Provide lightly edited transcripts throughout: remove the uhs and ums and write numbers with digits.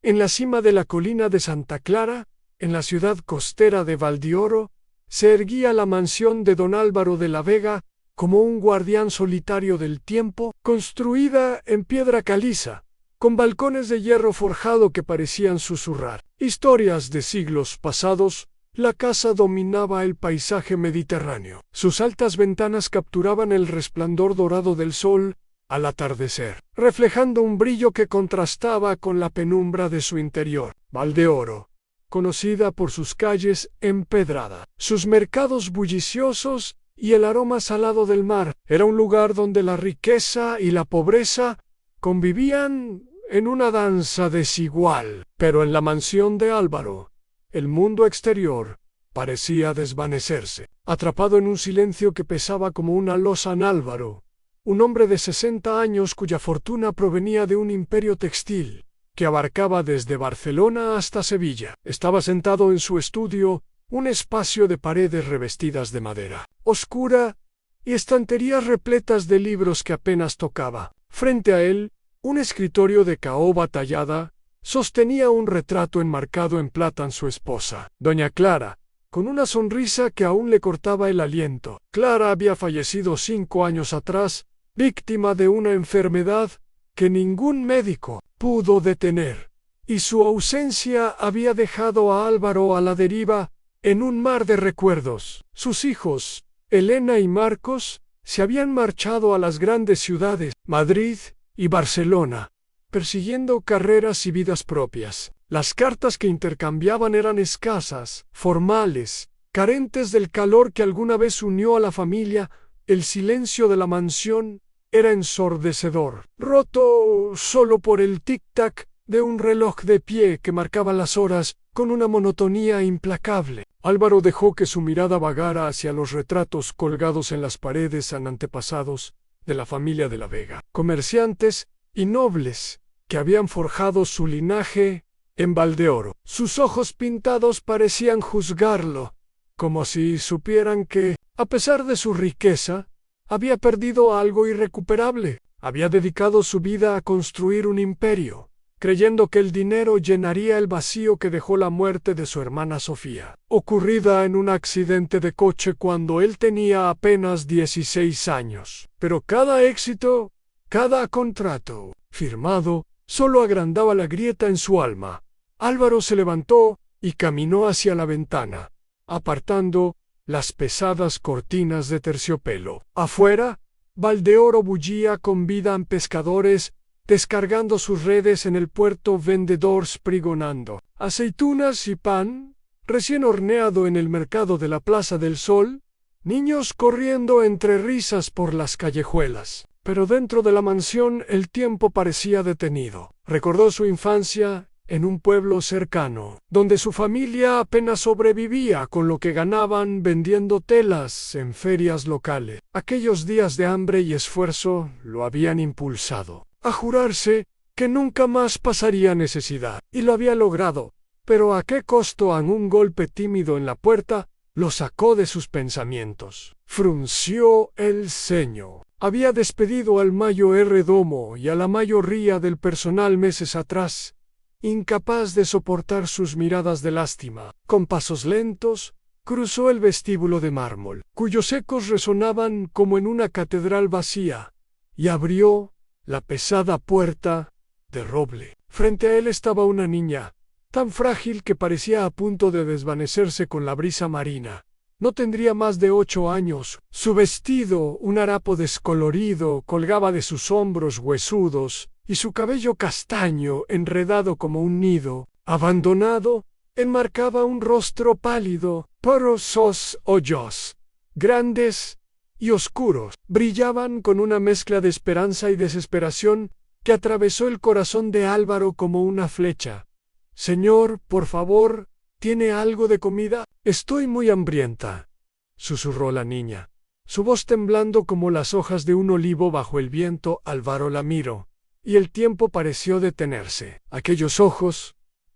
En la cima de la colina de Santa Clara, en la ciudad costera de Valdeoro, se erguía la mansión de don Álvaro de la Vega como un guardián solitario del tiempo, construida en piedra caliza, con balcones de hierro forjado que parecían susurrar historias de siglos pasados. La casa dominaba el paisaje mediterráneo. Sus altas ventanas capturaban el resplandor dorado del sol al atardecer, reflejando un brillo que contrastaba con la penumbra de su interior. Valdeoro, conocida por sus calles empedradas, sus mercados bulliciosos y el aroma salado del mar, era un lugar donde la riqueza y la pobreza convivían en una danza desigual. Pero en la mansión de Álvaro, el mundo exterior parecía desvanecerse. Atrapado en un silencio que pesaba como una losa en Álvaro, un hombre de 60 años cuya fortuna provenía de un imperio textil que abarcaba desde Barcelona hasta Sevilla, estaba sentado en su estudio, un espacio de paredes revestidas de madera oscura y estanterías repletas de libros que apenas tocaba. Frente a él, un escritorio de caoba tallada sostenía un retrato enmarcado en plata en su esposa, doña Clara, con una sonrisa que aún le cortaba el aliento. Clara había fallecido 5 años atrás, víctima de una enfermedad que ningún médico pudo detener, y su ausencia había dejado a Álvaro a la deriva en un mar de recuerdos. Sus hijos, Elena y Marcos, se habían marchado a las grandes ciudades, Madrid y Barcelona, persiguiendo carreras y vidas propias. Las cartas que intercambiaban eran escasas, formales, carentes del calor que alguna vez unió a la familia. El silencio de la mansión era ensordecedor, roto solo por el tic-tac de un reloj de pie que marcaba las horas con una monotonía implacable. Álvaro dejó que su mirada vagara hacia los retratos colgados en las paredes en antepasados de la familia de la Vega, comerciantes y nobles que habían forjado su linaje en Valdeoro. Sus ojos pintados parecían juzgarlo, como si supieran que, a pesar de su riqueza, había perdido algo irrecuperable. Había dedicado su vida a construir un imperio, creyendo que el dinero llenaría el vacío que dejó la muerte de su hermana Sofía, ocurrida en un accidente de coche cuando él tenía apenas 16 años. Pero cada éxito, cada contrato firmado, solo agrandaba la grieta en su alma. Álvaro se levantó y caminó hacia la ventana, apartando las pesadas cortinas de terciopelo. Afuera, Valdeoro bullía con vida en pescadores, descargando sus redes en el puerto, vendedores pregonando aceitunas y pan recién horneado en el mercado de la Plaza del Sol, niños corriendo entre risas por las callejuelas. Pero dentro de la mansión el tiempo parecía detenido. Recordó su infancia en un pueblo cercano, donde su familia apenas sobrevivía con lo que ganaban vendiendo telas en ferias locales. Aquellos días de hambre y esfuerzo lo habían impulsado a jurarse que nunca más pasaría necesidad, y lo había logrado, pero ¿a qué costo? En un golpe tímido en la puerta lo sacó de sus pensamientos. Frunció el ceño. Había despedido al mayordomo y a la mayoría del personal meses atrás, incapaz de soportar sus miradas de lástima. Con pasos lentos, cruzó el vestíbulo de mármol, cuyos ecos resonaban como en una catedral vacía, y abrió la pesada puerta de roble. Frente a él estaba una niña, tan frágil que parecía a punto de desvanecerse con la brisa marina. No tendría más de 8 años. Su vestido, un harapo descolorido, colgaba de sus hombros huesudos, y su cabello castaño, enredado como un nido, abandonado, enmarcaba un rostro pálido, pero sus ojos, grandes y oscuros, brillaban con una mezcla de esperanza y desesperación que atravesó el corazón de Álvaro como una flecha. «Señor, por favor, ¿tiene algo de comida? Estoy muy hambrienta», susurró la niña. Su voz temblando como las hojas de un olivo bajo el viento. Álvaro la miró, y el tiempo pareció detenerse. Aquellos ojos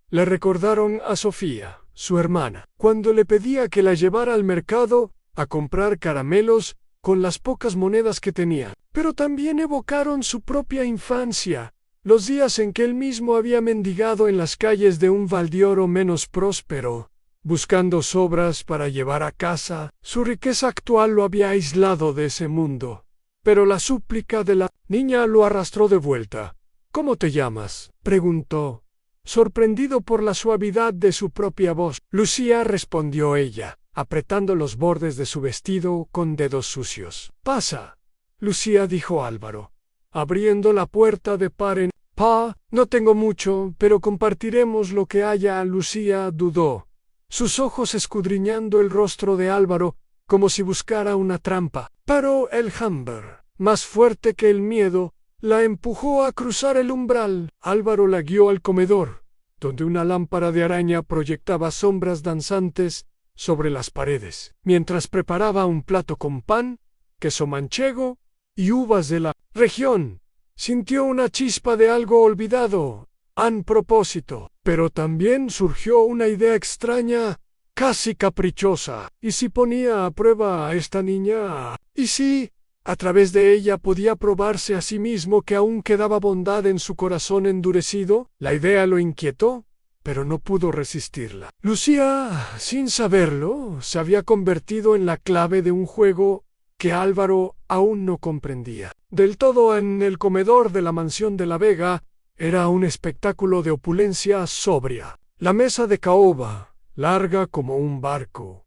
le recordaron a Sofía, su hermana, cuando le pedía que la llevara al mercado a comprar caramelos con las pocas monedas que tenía. Pero también evocaron su propia infancia, Los días en que él mismo había mendigado en las calles de un Valdioro menos próspero, buscando sobras para llevar a casa, su riqueza actual lo había aislado de ese mundo. Pero la súplica de la niña lo arrastró de vuelta. ¿Cómo te llamas?, preguntó, sorprendido por la suavidad de su propia voz. Lucía, respondió ella, apretando los bordes de su vestido con dedos sucios. Pasa, Lucía, dijo Álvaro, abriendo la puerta de par en par. No tengo mucho, pero compartiremos lo que haya. Lucía dudó, sus ojos escudriñando el rostro de Álvaro como si buscara una trampa. Pero el hambre, más fuerte que el miedo, la empujó a cruzar el umbral. Álvaro la guió al comedor, donde una lámpara de araña proyectaba sombras danzantes sobre las paredes, mientras preparaba un plato con pan, queso manchego y uvas de la región. Sintió una chispa de algo olvidado, a propósito, pero también surgió una idea extraña, casi caprichosa. ¿Y si ponía a prueba a esta niña? ¿Y si, a través de ella, podía probarse a sí mismo que aún quedaba bondad en su corazón endurecido? La idea lo inquietó, pero no pudo resistirla. Lucía, sin saberlo, se había convertido en la clave de un juego que Álvaro aún no comprendía del todo. En el comedor de la mansión de la Vega era un espectáculo de opulencia sobria. La mesa de caoba, larga como un barco,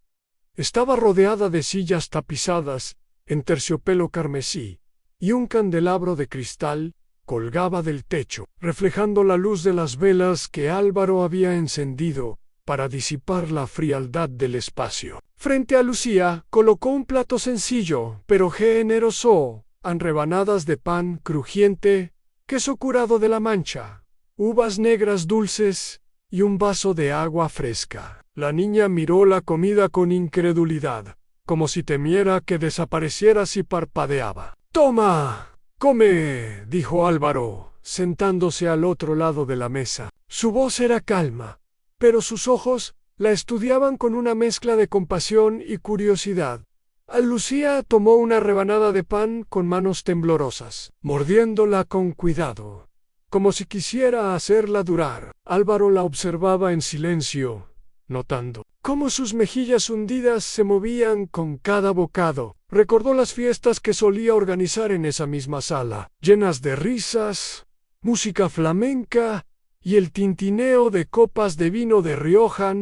estaba rodeada de sillas tapizadas en terciopelo carmesí, y un candelabro de cristal colgaba del techo, reflejando la luz de las velas que Álvaro había encendido para disipar la frialdad del espacio. Frente a Lucía colocó un plato sencillo, pero generoso, en rebanadas de pan crujiente, queso curado de la Mancha, uvas negras dulces y un vaso de agua fresca. La niña miró la comida con incredulidad, como si temiera que desapareciera si parpadeaba. «Toma, come», dijo Álvaro, sentándose al otro lado de la mesa. Su voz era calma, pero sus ojos la estudiaban con una mezcla de compasión y curiosidad. Lucía tomó una rebanada de pan con manos temblorosas, mordiéndola con cuidado, como si quisiera hacerla durar. Álvaro la observaba en silencio, notando cómo sus mejillas hundidas se movían con cada bocado. Recordó las fiestas que solía organizar en esa misma sala, llenas de risas, música flamenca y el tintineo de copas de vino de Rioja,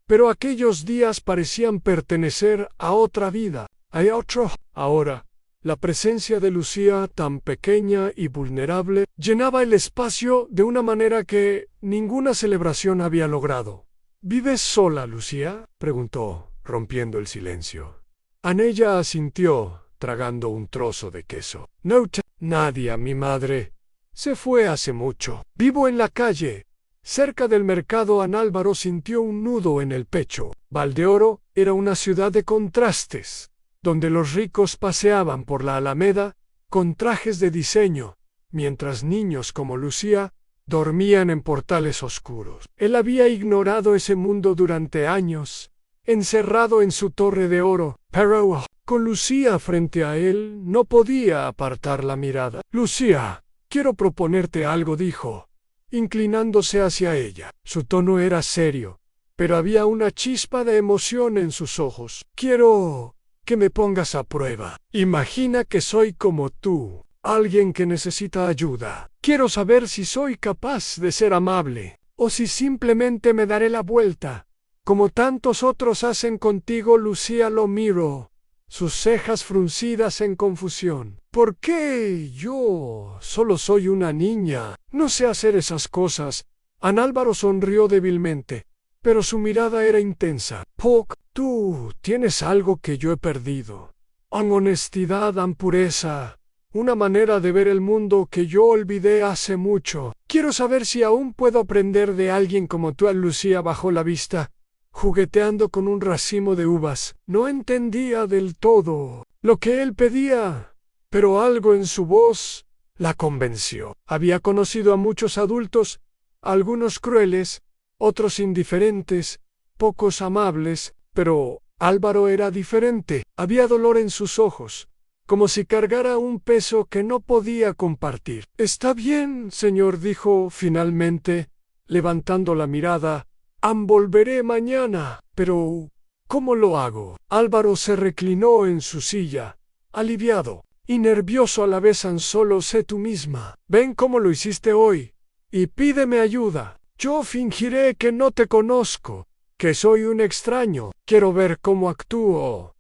pero aquellos días parecían pertenecer a otra vida, a otro. Ahora, la presencia de Lucía, tan pequeña y vulnerable, llenaba el espacio de una manera que ninguna celebración había logrado. ¿Vives sola, Lucía?, preguntó, rompiendo el silencio. Anella asintió, tragando un trozo de queso. No, nadie. Mi madre se fue hace mucho. Vivo en la calle, cerca del mercado. Álvaro sintió un nudo en el pecho. Valdeoro era una ciudad de contrastes, donde los ricos paseaban por la Alameda con trajes de diseño, mientras niños como Lucía dormían en portales oscuros. Él había ignorado ese mundo durante años, encerrado en su torre de oro, pero con Lucía frente a él no podía apartar la mirada. Lucía, quiero proponerte algo, dijo, inclinándose hacia ella. Su tono era serio, pero había una chispa de emoción en sus ojos. Quiero que me pongas a prueba. Imagina que soy como tú, alguien que necesita ayuda. Quiero saber si soy capaz de ser amable, o si simplemente me daré la vuelta, como tantos otros hacen contigo. Lucía lo miró, sus cejas fruncidas en confusión. ¿Por qué? Yo solo soy una niña. No sé hacer esas cosas. Álvaro sonrió débilmente, pero su mirada era intensa. Puck, tú tienes algo que yo he perdido. Honestidad, pureza, una manera de ver el mundo que yo olvidé hace mucho. Quiero saber si aún puedo aprender de alguien como tú. Lucía bajó la vista, jugueteando con un racimo de uvas. No entendía del todo lo que él pedía, pero algo en su voz la convenció. Había conocido a muchos adultos, algunos crueles, otros indiferentes, pocos amables, pero Álvaro era diferente. Había dolor en sus ojos, como si cargara un peso que no podía compartir. Está bien, señor, dijo finalmente, levantando la mirada. Volveré mañana. Pero, ¿cómo lo hago? Álvaro se reclinó en su silla, aliviado y nervioso a la vez. Solo sé tú misma. Ven cómo lo hiciste hoy, y pídeme ayuda. Yo fingiré que no te conozco, que soy un extraño. Quiero ver cómo actúo,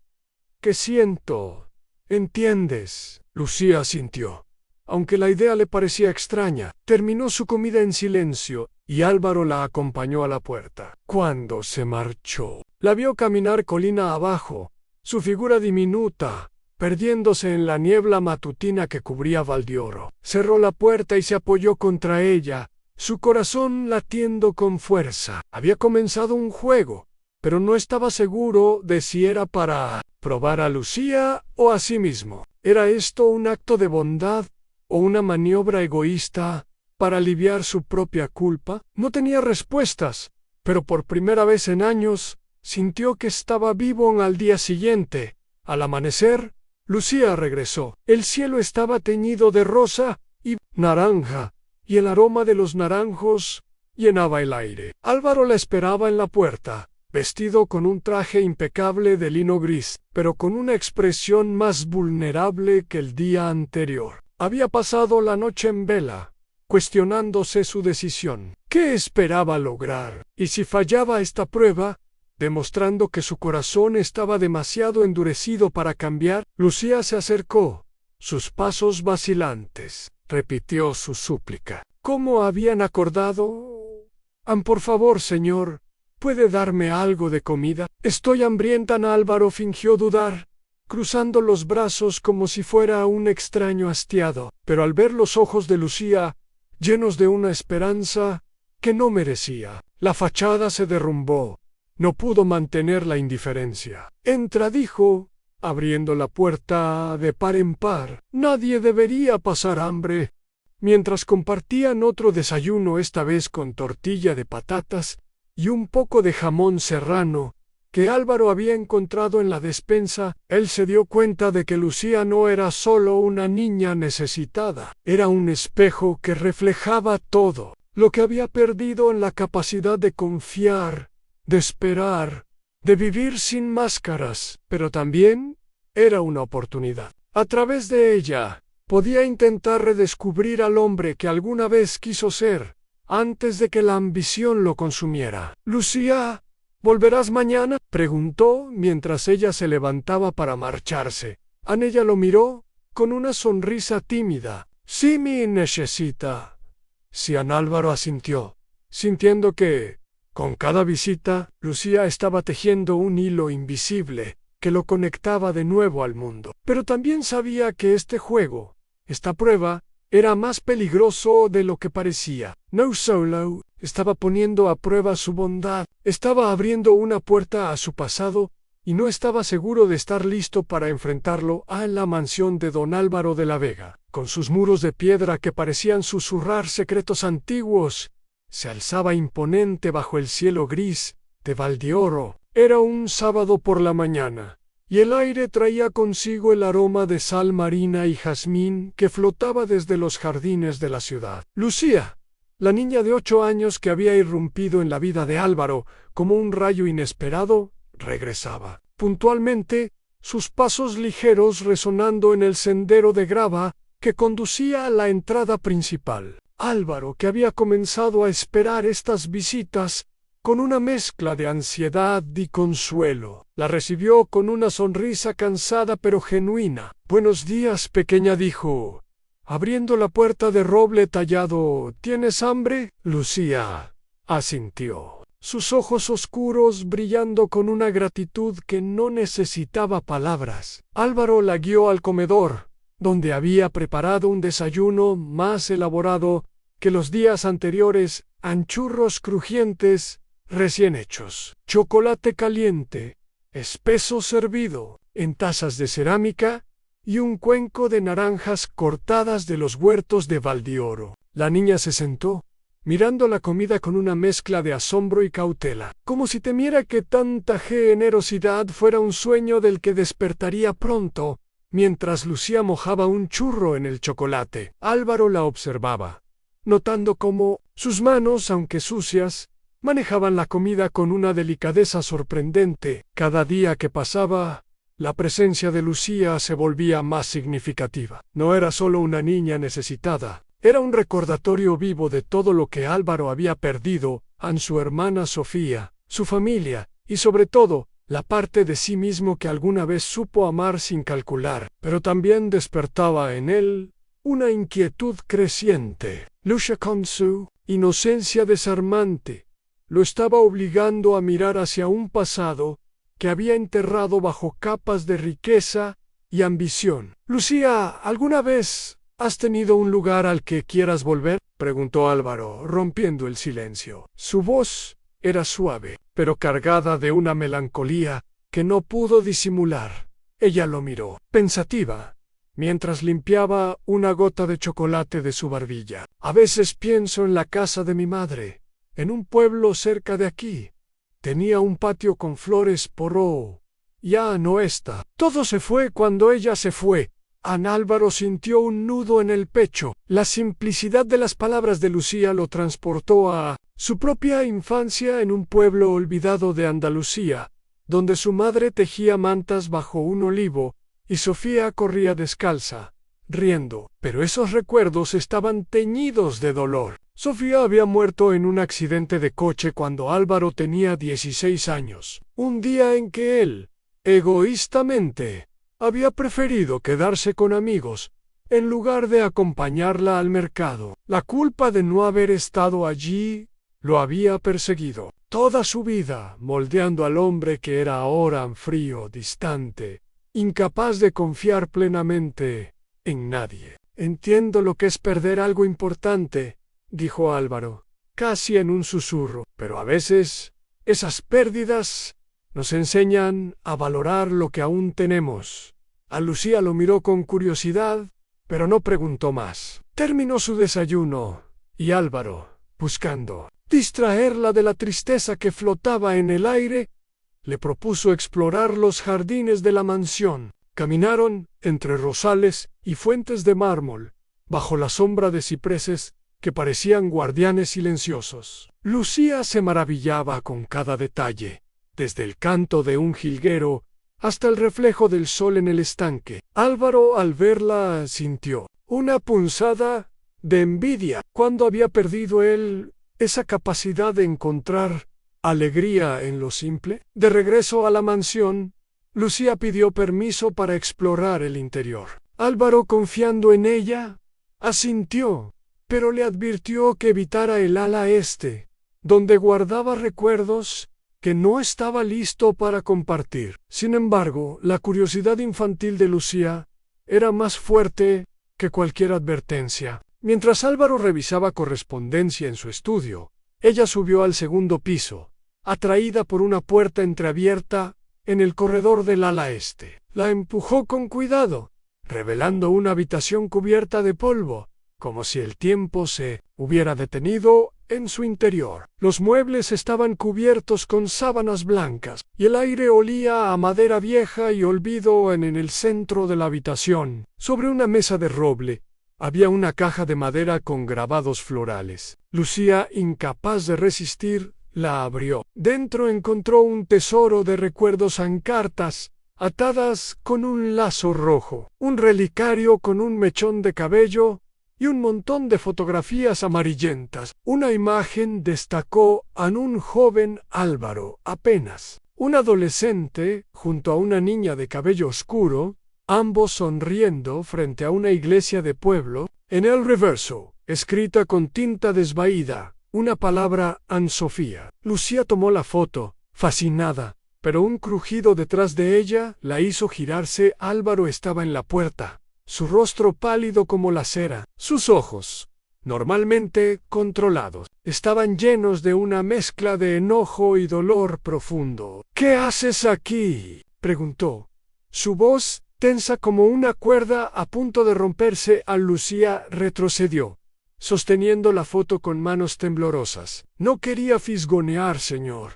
qué siento. ¿Entiendes? Lucía asintió. Aunque la idea le parecía extraña, terminó su comida en silencio, y Álvaro la acompañó a la puerta. Cuando se marchó, la vio caminar colina abajo, su figura diminuta, perdiéndose en la niebla matutina que cubría Valdioro. Cerró la puerta y se apoyó contra ella, su corazón latiendo con fuerza. Había comenzado un juego, pero no estaba seguro de si era para probar a Lucía o a sí mismo. ¿Era esto un acto de bondad o una maniobra egoísta para aliviar su propia culpa? No tenía respuestas, pero por primera vez en años sintió que estaba vivo. Al día siguiente, al amanecer, Lucía regresó. El cielo estaba teñido de rosa y naranja, y el aroma de los naranjos llenaba el aire. Álvaro la esperaba en la puerta, vestido con un traje impecable de lino gris, pero con una expresión más vulnerable que el día anterior. Había pasado la noche en vela, cuestionándose su decisión. ¿Qué esperaba lograr? Y si fallaba esta prueba, demostrando que su corazón estaba demasiado endurecido para cambiar. Lucía se acercó, sus pasos vacilantes. Repitió su súplica. ¿Cómo habían acordado? Por favor, señor, ¿puede darme algo de comida? Estoy hambrienta. Álvaro fingió dudar, cruzando los brazos como si fuera un extraño hastiado, pero al ver los ojos de Lucía, llenos de una esperanza que no merecía, la fachada se derrumbó. No pudo mantener la indiferencia. Entra, dijo, abriendo la puerta de par en par. Nadie debería pasar hambre. Mientras compartían otro desayuno, esta vez con tortilla de patatas y un poco de jamón serrano, que Álvaro había encontrado en la despensa, él se dio cuenta de que Lucía no era solo una niña necesitada, era un espejo que reflejaba todo lo que había perdido en la capacidad de confiar, de esperar, de vivir sin máscaras, pero también era una oportunidad. A través de ella, podía intentar redescubrir al hombre que alguna vez quiso ser, antes de que la ambición lo consumiera. Lucía, ¿volverás mañana?, preguntó mientras ella se levantaba para marcharse. Ella lo miró con una sonrisa tímida. Sí, mi necesita. Álvaro asintió, sintiendo que, con cada visita, Lucía estaba tejiendo un hilo invisible que lo conectaba de nuevo al mundo. Pero también sabía que este juego, esta prueba, era más peligroso de lo que parecía. No solo estaba poniendo a prueba su bondad, estaba abriendo una puerta a su pasado y no estaba seguro de estar listo para enfrentarlo. La mansión de don Álvaro de la Vega, con sus muros de piedra que parecían susurrar secretos antiguos, se alzaba imponente bajo el cielo gris de Valdioro. Era un sábado por la mañana, y el aire traía consigo el aroma de sal marina y jazmín que flotaba desde los jardines de la ciudad. Lucía, la niña de 8 años que había irrumpido en la vida de Álvaro como un rayo inesperado, regresaba. Puntualmente, sus pasos ligeros resonando en el sendero de grava que conducía a la entrada principal. Álvaro, que había comenzado a esperar estas visitas con una mezcla de ansiedad y consuelo, la recibió con una sonrisa cansada pero genuina. «Buenos días, pequeña», dijo, abriendo la puerta de roble tallado. «¿Tienes hambre?» Lucía asintió, sus ojos oscuros brillando con una gratitud que no necesitaba palabras. Álvaro la guió al comedor, donde había preparado un desayuno más elaborado que los días anteriores: anchurros crujientes recién hechos, chocolate caliente, espeso servido en tazas de cerámica y un cuenco de naranjas cortadas de los huertos de Valdioro. La niña se sentó, mirando la comida con una mezcla de asombro y cautela, como si temiera que tanta generosidad fuera un sueño del que despertaría pronto. mientras Lucía mojaba un churro en el chocolate. Álvaro la observaba, notando cómo sus manos, aunque sucias, manejaban la comida con una delicadeza sorprendente. Cada día que pasaba, la presencia de Lucía se volvía más significativa. No era solo una niña necesitada, era un recordatorio vivo de todo lo que Álvaro había perdido, a su hermana Sofía, su familia, y sobre todo, la parte de sí mismo que alguna vez supo amar sin calcular, pero también despertaba en él una inquietud creciente. Lucia, con su inocencia desarmante, lo estaba obligando a mirar hacia un pasado que había enterrado bajo capas de riqueza y ambición. «Lucía, ¿alguna vez has tenido un lugar al que quieras volver?», preguntó Álvaro, rompiendo el silencio. Su voz era suave, pero cargada de una melancolía que no pudo disimular. Ella lo miró, pensativa, mientras limpiaba una gota de chocolate de su barbilla. «A veces pienso en la casa de mi madre, en un pueblo cerca de aquí. Tenía un patio con flores poró. Ya no está. Todo se fue cuando ella se fue». Álvaro sintió un nudo en el pecho. La simplicidad de las palabras de Lucía lo transportó a su propia infancia en un pueblo olvidado de Andalucía, donde su madre tejía mantas bajo un olivo y Sofía corría descalza, riendo. Pero esos recuerdos estaban teñidos de dolor. Sofía había muerto en un accidente de coche cuando Álvaro tenía 16 años, un día en que él, egoístamente, había preferido quedarse con amigos en lugar de acompañarla al mercado. La culpa de no haber estado allí lo había perseguido toda su vida, moldeando al hombre que era ahora frío, distante, incapaz de confiar plenamente en nadie. «Entiendo lo que es perder algo importante», dijo Álvaro, casi en un susurro, «pero a veces esas pérdidas nos enseñan a valorar lo que aún tenemos». A Lucía lo miró con curiosidad, pero no preguntó más. Terminó su desayuno, y Álvaro, buscando distraerla de la tristeza que flotaba en el aire, le propuso explorar los jardines de la mansión. Caminaron entre rosales y fuentes de mármol, bajo la sombra de cipreses que parecían guardianes silenciosos. Lucía se maravillaba con cada detalle, desde el canto de un jilguero hasta el reflejo del sol en el estanque. Álvaro, al verla, sintió una punzada de envidia. ¿Cuándo había perdido él esa capacidad de encontrar alegría en lo simple? De regreso a la mansión, Lucía pidió permiso para explorar el interior. Álvaro, confiando en ella, asintió, pero le advirtió que evitara el ala este, donde guardaba recuerdos que no estaba listo para compartir. Sin embargo, la curiosidad infantil de Lucía era más fuerte que cualquier advertencia. Mientras Álvaro revisaba correspondencia en su estudio, ella subió al segundo piso, atraída por una puerta entreabierta en el corredor del ala este. La empujó con cuidado, revelando una habitación cubierta de polvo, como si el tiempo se hubiera detenido en su interior. Los muebles estaban cubiertos con sábanas blancas, y el aire olía a madera vieja y olvido. En el centro de la habitación, sobre una mesa de roble, había una caja de madera con grabados florales. Lucía, incapaz de resistir, la abrió. Dentro encontró un tesoro de recuerdos en cartas, atadas con un lazo rojo, un relicario con un mechón de cabello y un montón de fotografías amarillentas. Una imagen destacó a un joven Álvaro, apenas un adolescente, junto a una niña de cabello oscuro, ambos sonriendo frente a una iglesia de pueblo. En el reverso, escrita con tinta desvaída, una palabra: Sofía. Lucía tomó la foto, fascinada, pero un crujido detrás de ella la hizo girarse. Álvaro estaba en la puerta, su rostro pálido como la cera. Sus ojos, normalmente controlados, estaban llenos de una mezcla de enojo y dolor profundo. «¿Qué haces aquí?», preguntó, su voz tensa como una cuerda a punto de romperse. Lucía retrocedió, sosteniendo la foto con manos temblorosas. «No quería fisgonear, señor.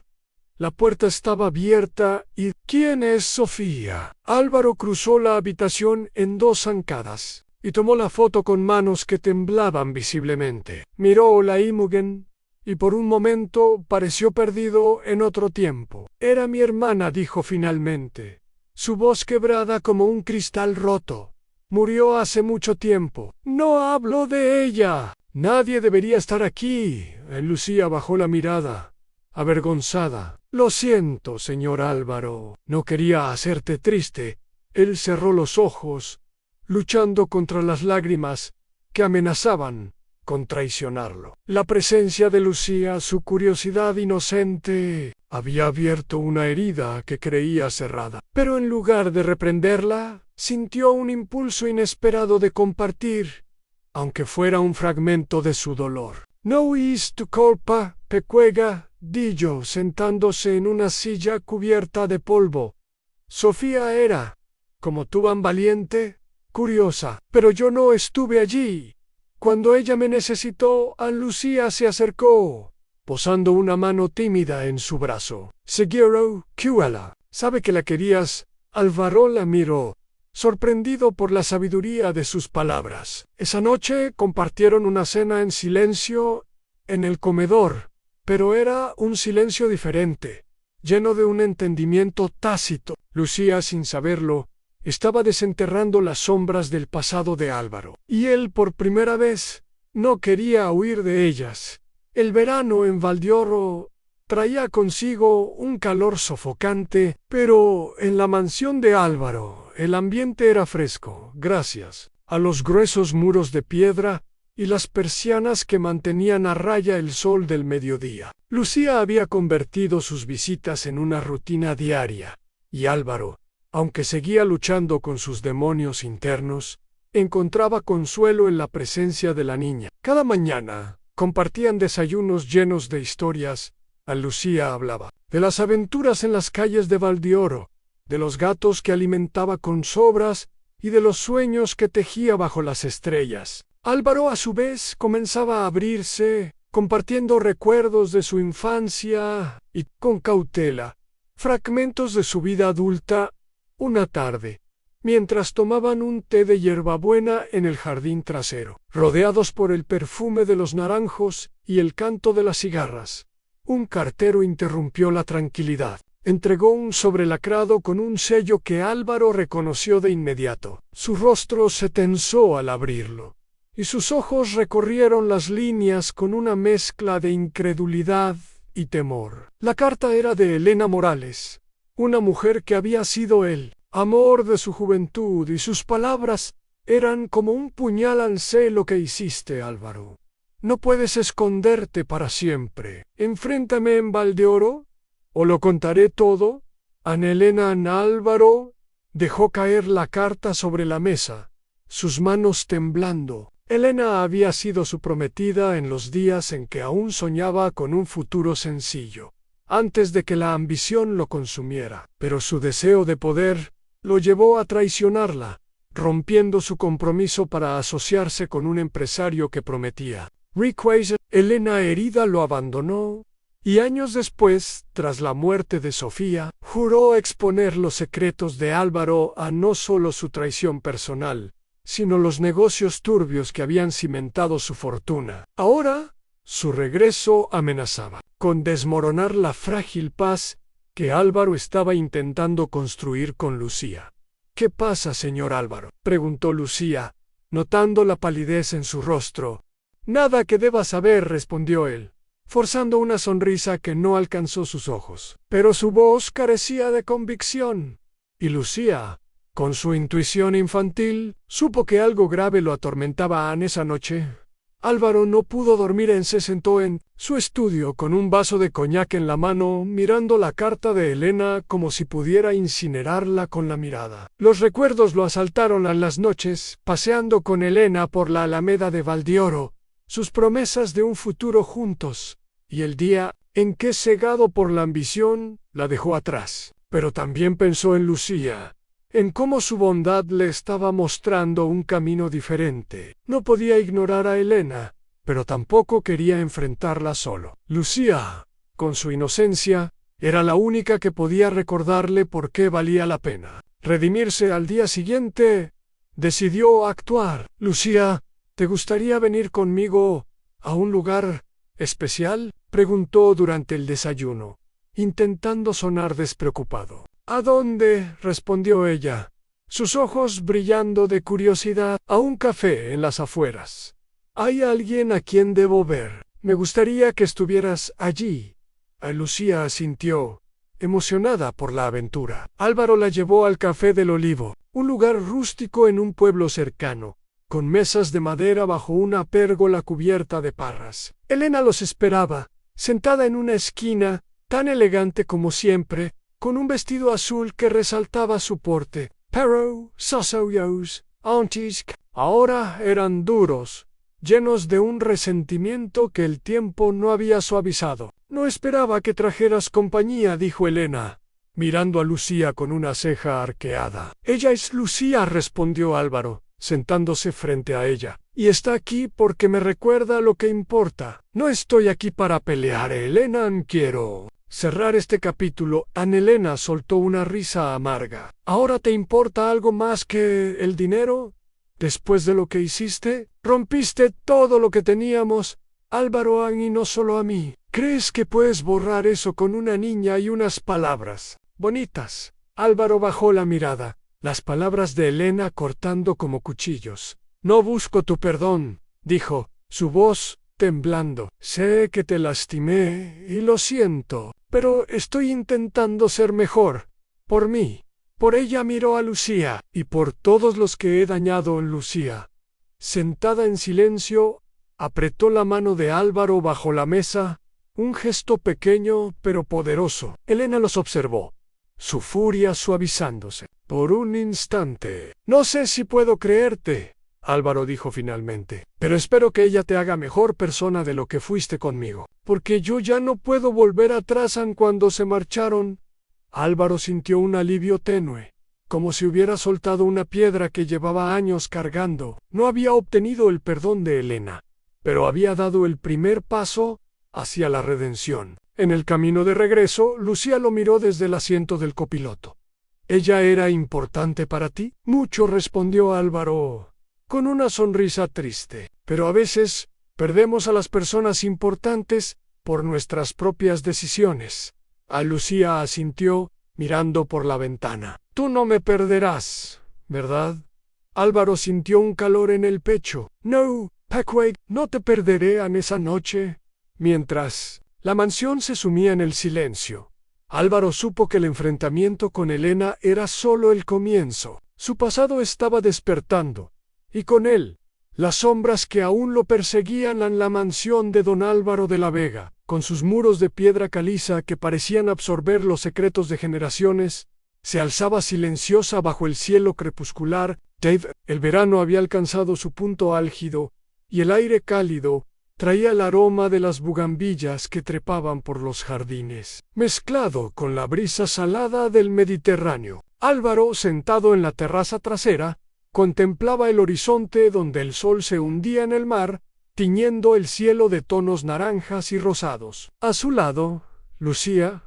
La puerta estaba abierta y ¿quién es Sofía? Álvaro cruzó la habitación en 2 zancadas y tomó la foto con manos que temblaban visiblemente. Miró la imagen y por un momento pareció perdido en otro tiempo. Era mi hermana, dijo finalmente, su voz quebrada como un cristal roto. Murió hace mucho tiempo. No hablo de ella. Nadie debería estar aquí. Lucía bajó la mirada, avergonzada. Lo siento, señor Álvaro. No quería hacerte triste. Él cerró los ojos, luchando contra las lágrimas que amenazaban con traicionarlo. La presencia de Lucía, su curiosidad inocente, había abierto una herida que creía cerrada. Pero en lugar de reprenderla, sintió un impulso inesperado de compartir, aunque fuera un fragmento de su dolor. No es tu culpa, pecuega, dijo, sentándose en una silla cubierta de polvo. Sofía era, como tú, tan valiente, curiosa, pero yo no estuve allí. Cuando ella me necesitó, Lucía se acercó, posando una mano tímida en su brazo. Seguro, Cuela, sabe que la querías. Álvaro la miró, sorprendido por la sabiduría de sus palabras. Esa noche compartieron una cena en silencio en el comedor, pero era un silencio diferente, lleno de un entendimiento tácito. Lucía, sin saberlo, estaba desenterrando las sombras del pasado de Álvaro, y él por primera vez no quería huir de ellas. El verano en Valdioro traía consigo un calor sofocante, pero en la mansión de Álvaro el ambiente era fresco, gracias a los gruesos muros de piedra y las persianas que mantenían a raya el sol del mediodía. Lucía había convertido sus visitas en una rutina diaria, y Álvaro, aunque seguía luchando con sus demonios internos, encontraba consuelo en la presencia de la niña. Cada mañana compartían desayunos llenos de historias. Lucía hablaba de las aventuras en las calles de Valdioro, de los gatos que alimentaba con sobras y de los sueños que tejía bajo las estrellas. Álvaro, a su vez, comenzaba a abrirse, compartiendo recuerdos de su infancia y, con cautela, fragmentos de su vida adulta. Una tarde, mientras tomaban un té de hierbabuena en el jardín trasero, rodeados por el perfume de los naranjos y el canto de las cigarras, un cartero interrumpió la tranquilidad. Entregó un sobrelacrado con un sello que Álvaro reconoció de inmediato. Su rostro se tensó al abrirlo, y sus ojos recorrieron las líneas con una mezcla de incredulidad y temor. La carta era de Elena Morales, una mujer que había sido el amor de su juventud, y sus palabras eran como un puñal al sé lo que hiciste, Álvaro. No puedes esconderte para siempre. Enfréntame en Valdioro, o lo contaré todo. Ana Elena. Álvaro dejó caer la carta sobre la mesa, sus manos temblando. Elena había sido su prometida en los días en que aún soñaba con un futuro sencillo, antes de que la ambición lo consumiera, pero su deseo de poder lo llevó a traicionarla, rompiendo su compromiso para asociarse con un empresario que prometía riqueza. Elena, herida, lo abandonó, y años después, tras la muerte de Sofía, juró exponer los secretos de Álvaro a no solo su traición personal, sino los negocios turbios que habían cimentado su fortuna. Ahora, su regreso amenazaba con desmoronar la frágil paz que Álvaro estaba intentando construir con Lucía. ¿Qué pasa, señor Álvaro?, preguntó Lucía, notando la palidez en su rostro. Nada que deba saber, respondió él, forzando una sonrisa que no alcanzó sus ojos. Pero su voz carecía de convicción, y Lucía, con su intuición infantil, supo que algo grave lo atormentaba esa noche. Álvaro no pudo dormir. Se sentó en su estudio con un vaso de coñac en la mano, mirando la carta de Elena como si pudiera incinerarla con la mirada. Los recuerdos lo asaltaron en las noches, paseando con Elena por la Alameda de Valdioro, sus promesas de un futuro juntos, y el día en que, cegado por la ambición, la dejó atrás. Pero también pensó en Lucía, en cómo su bondad le estaba mostrando un camino diferente. No podía ignorar a Elena, pero tampoco quería enfrentarla solo. Lucía, con su inocencia, Era la única que podía recordarle por qué valía la pena redimirse. Al día siguiente, decidió actuar. «Lucía, ¿te gustaría venir conmigo a un lugar especial?», preguntó durante el desayuno, intentando sonar despreocupado. «¿A dónde?», respondió ella, sus ojos brillando de curiosidad. «A un café en las afueras. Hay alguien a quien debo ver. Me gustaría que estuvieras allí». Lucía asintió, emocionada por la aventura. Álvaro la llevó al Café del Olivo, un lugar rústico en un pueblo cercano, con mesas de madera bajo una pérgola cubierta de parras. Elena los esperaba, sentada en una esquina, tan elegante como siempre, con un vestido azul que resaltaba su porte. Pero sus ojos, antes ahora eran duros, llenos de un resentimiento que el tiempo no había suavizado. «No esperaba que trajeras compañía», dijo Elena, mirando a Lucía con una ceja arqueada. «Ella es Lucía», respondió Álvaro, sentándose frente a ella, «y está aquí porque me recuerda lo que importa. No estoy aquí para pelear, Elena. Quiero cerrar este capítulo». Elena soltó una risa amarga. «¿Ahora te importa algo más que el dinero? Después de lo que hiciste, rompiste todo lo que teníamos, Álvaro, y no solo a mí. ¿Crees que puedes borrar eso con una niña y unas palabras bonitas?» Álvaro bajó la mirada, las palabras de Elena cortando como cuchillos. «No busco tu perdón», dijo, su voz temblando. «Sé que te lastimé y lo siento, pero estoy intentando ser mejor. Por mí, por ella». Miró a Lucía, «y por todos los que he dañado en Lucía». Sentada en silencio, apretó la mano de Álvaro bajo la mesa, un gesto pequeño pero poderoso. Elena los observó, su furia suavizándose. «Por un instante. No sé si puedo creerte», Álvaro dijo finalmente, «pero espero que ella te haga mejor persona de lo que fuiste conmigo, porque yo ya no puedo volver atrás». Cuando se marcharon, Álvaro sintió un alivio tenue, como si hubiera soltado una piedra que llevaba años cargando. No había obtenido el perdón de Elena, pero había dado el primer paso hacia la redención. En el camino de regreso, Lucía lo miró desde el asiento del copiloto. «¿Ella era importante para ti?». «Mucho», respondió Álvaro, con una sonrisa triste. «Pero a veces perdemos a las personas importantes por nuestras propias decisiones». Lucía asintió, mirando por la ventana. «Tú no me perderás, ¿verdad?». Álvaro sintió un calor en el pecho. «No, Paquay, no te perderé en esa noche». Mientras la mansión se sumía en el silencio, Álvaro supo que el enfrentamiento con Elena era solo el comienzo. Su pasado estaba despertando, y con él, las sombras que aún lo perseguían en la mansión de don Álvaro de la Vega, con sus muros de piedra caliza que parecían absorber los secretos de generaciones, se alzaba silenciosa bajo el cielo crepuscular. El verano había alcanzado su punto álgido, y el aire cálido traía el aroma de las bugambillas que trepaban por los jardines, mezclado con la brisa salada del Mediterráneo. Álvaro, sentado en la terraza trasera, contemplaba el horizonte donde el sol se hundía en el mar, tiñendo el cielo de tonos naranjas y rosados. A su lado, Lucía,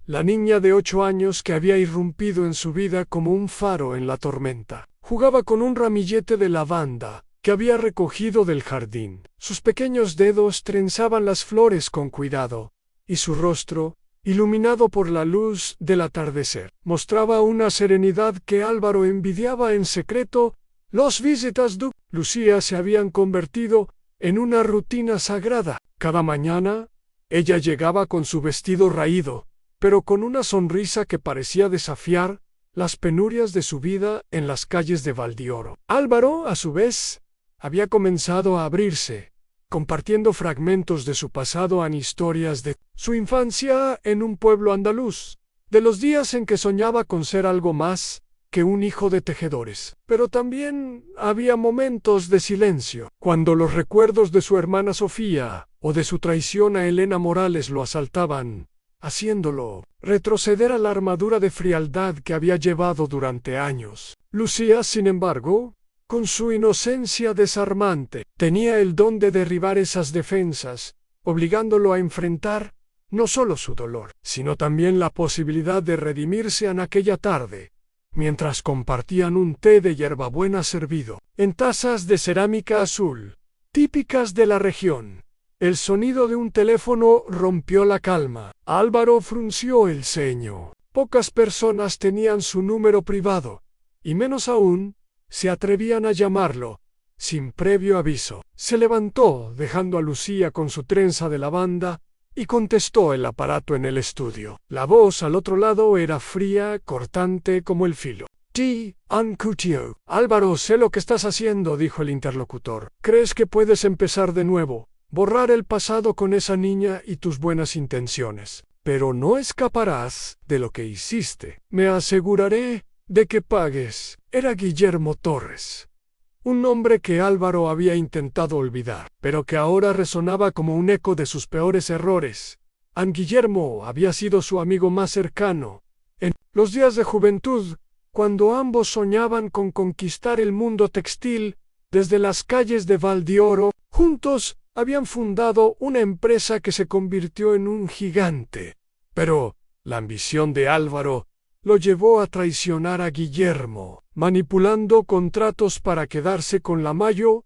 la niña de 8 años que había irrumpido en su vida como un faro en la tormenta, jugaba con un ramillete de lavanda que había recogido del jardín. Sus pequeños dedos trenzaban las flores con cuidado, y su rostro, iluminado por la luz del atardecer, mostraba una serenidad que Álvaro envidiaba en secreto. Los visitas de Lucía se habían convertido en una rutina sagrada. Cada mañana, ella llegaba con su vestido raído, pero con una sonrisa que parecía desafiar las penurias de su vida en las calles de Valdioro. Álvaro, a su vez, había comenzado a abrirse, compartiendo fragmentos de su pasado en historias de su infancia en un pueblo andaluz, de los días en que soñaba con ser algo más que un hijo de tejedores. Pero también había momentos de silencio, cuando los recuerdos de su hermana Sofía o de su traición a Elena Morales lo asaltaban, haciéndolo retroceder a la armadura de frialdad que había llevado durante años. Lucía, sin embargo, con su inocencia desarmante, tenía el don de derribar esas defensas, obligándolo a enfrentar no solo su dolor, sino también la posibilidad de redimirse en aquella tarde, mientras compartían un té de hierbabuena servido en tazas de cerámica azul, típicas de la región. El sonido de un teléfono rompió la calma. Álvaro frunció el ceño. Pocas personas tenían su número privado, y menos aún se atrevían a llamarlo sin previo aviso. Se levantó, dejando a Lucía con su trenza de lavanda, y contestó el aparato en el estudio. La voz al otro lado era fría, cortante como el filo. Ancutio. Álvaro, sé lo que estás haciendo, dijo el interlocutor. ¿Crees que puedes empezar de nuevo? Borrar el pasado con esa niña y tus buenas intenciones. Pero no escaparás de lo que hiciste. Me aseguraré de que pagues. Era Guillermo Torres. Un nombre que Álvaro había intentado olvidar, pero que ahora resonaba como un eco de sus peores errores. Guillermo había sido su amigo más cercano. En los días de juventud, cuando ambos soñaban con conquistar el mundo textil, desde las calles de Valdioro, juntos habían fundado una empresa que se convirtió en un gigante. Pero la ambición de Álvaro lo llevó a traicionar a Guillermo, manipulando contratos para quedarse con la mayor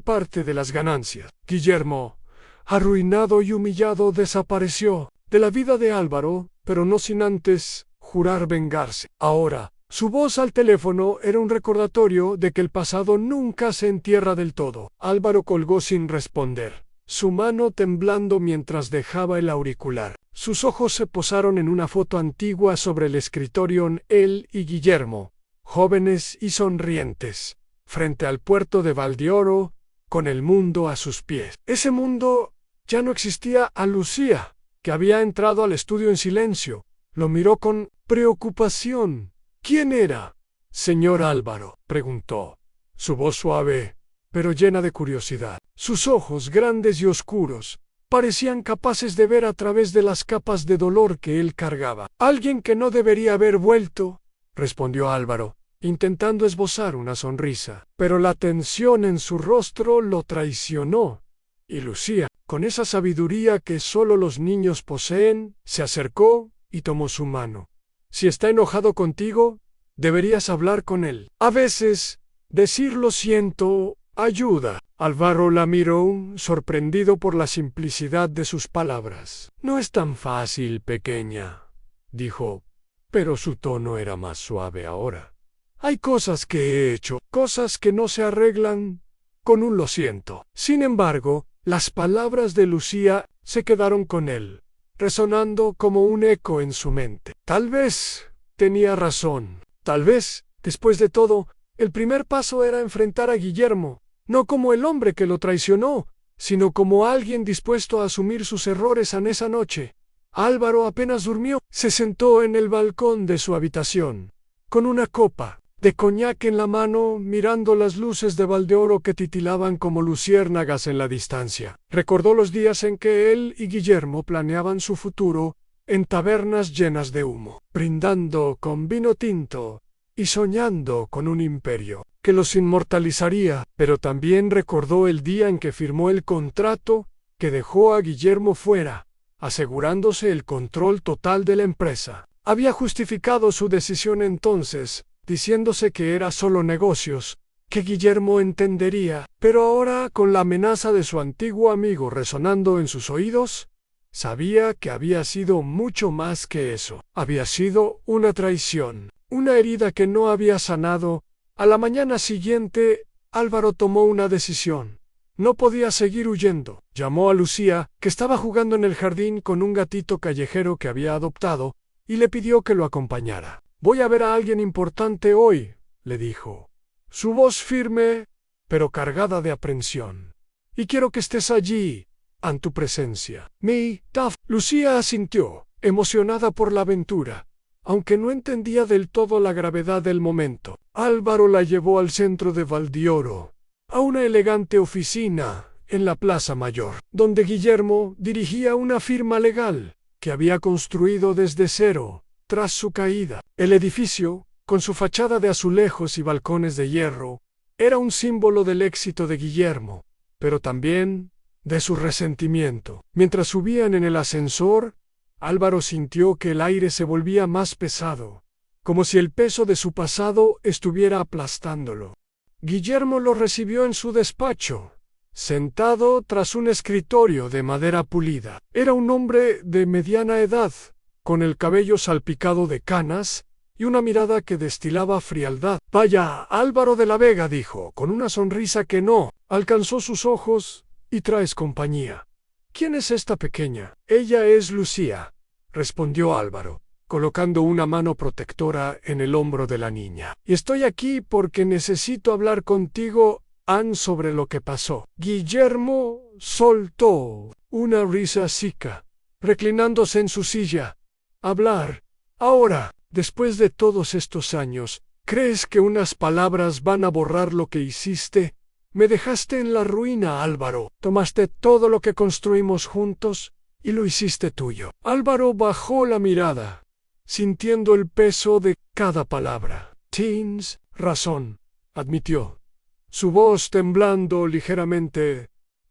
parte de las ganancias. Guillermo, arruinado y humillado, desapareció de la vida de Álvaro, pero no sin antes jurar vengarse. Ahora, su voz al teléfono era un recordatorio de que el pasado nunca se entierra del todo. Álvaro colgó sin responder, su mano temblando mientras dejaba el auricular. Sus ojos se posaron en una foto antigua sobre el escritorio en él y Guillermo, jóvenes y sonrientes, frente al puerto de Valdioro, con el mundo a sus pies. Ese mundo ya no existía. A Lucía, que había entrado al estudio en silencio, lo miró con preocupación. ¿Quién era? Señor Álvaro, preguntó, su voz suave, pero llena de curiosidad. Sus ojos grandes y oscuros parecían capaces de ver a través de las capas de dolor que él cargaba. Alguien que no debería haber vuelto, respondió Álvaro, intentando esbozar una sonrisa. Pero la tensión en su rostro lo traicionó, y Lucía, con esa sabiduría que solo los niños poseen, se acercó y tomó su mano. Si está enojado contigo, deberías hablar con él. A veces, decir lo siento ayuda. Álvaro la miró, sorprendido por la simplicidad de sus palabras. No es tan fácil, pequeña, dijo, pero su tono era más suave ahora. Hay cosas que he hecho, cosas que no se arreglan con un lo siento. Sin embargo, las palabras de Lucía se quedaron con él, resonando como un eco en su mente. Tal vez tenía razón. Tal vez, después de todo, el primer paso era enfrentar a Guillermo, no como el hombre que lo traicionó, sino como alguien dispuesto a asumir sus errores en esa noche. Álvaro apenas durmió. Se sentó en el balcón de su habitación, con una copa de coñac en la mano, mirando las luces de Valdeoro que titilaban como luciérnagas en la distancia. Recordó los días en que él y Guillermo planeaban su futuro en tabernas llenas de humo, brindando con vino tinto y soñando con un imperio que los inmortalizaría. Pero también recordó el día en que firmó el contrato que dejó a Guillermo fuera, asegurándose el control total de la empresa. Había justificado su decisión entonces, diciéndose que era solo negocios, que Guillermo entendería, pero ahora, con la amenaza de su antiguo amigo resonando en sus oídos, sabía que había sido mucho más que eso. Había sido una traición, una herida que no había sanado. A la mañana siguiente, Álvaro tomó una decisión. No podía seguir huyendo. Llamó a Lucía, que estaba jugando en el jardín con un gatito callejero que había adoptado, y le pidió que lo acompañara. «Voy a ver a alguien importante hoy», le dijo, su voz firme, pero cargada de aprensión. «Y quiero que estés allí, en tu presencia». Lucía asintió, emocionada por la aventura, aunque no entendía del todo la gravedad del momento. Álvaro la llevó al centro de Valdioro, a una elegante oficina en la Plaza Mayor, donde Guillermo dirigía una firma legal que había construido desde cero tras su caída. El edificio, con su fachada de azulejos y balcones de hierro, era un símbolo del éxito de Guillermo, pero también de su resentimiento. Mientras subían en el ascensor, Álvaro sintió que el aire se volvía más pesado, como si el peso de su pasado estuviera aplastándolo. Guillermo lo recibió en su despacho, sentado tras un escritorio de madera pulida. Era un hombre de mediana edad, con el cabello salpicado de canas y una mirada que destilaba frialdad. «Vaya, Álvaro de la Vega», dijo, con una sonrisa que no alcanzó sus ojos, «y traes compañía». «¿Quién es esta pequeña?» «Ella es Lucía», respondió Álvaro, colocando una mano protectora en el hombro de la niña. «Y estoy aquí porque necesito hablar contigo, Ann, sobre lo que pasó». Guillermo soltó una risa seca, reclinándose en su silla. «Hablar. Ahora, después de todos estos años, ¿crees que unas palabras van a borrar lo que hiciste? Me dejaste en la ruina, Álvaro. Tomaste todo lo que construimos juntos y lo hiciste tuyo». Álvaro bajó la mirada, sintiendo el peso de cada palabra. «Tienes razón», admitió, su voz temblando ligeramente.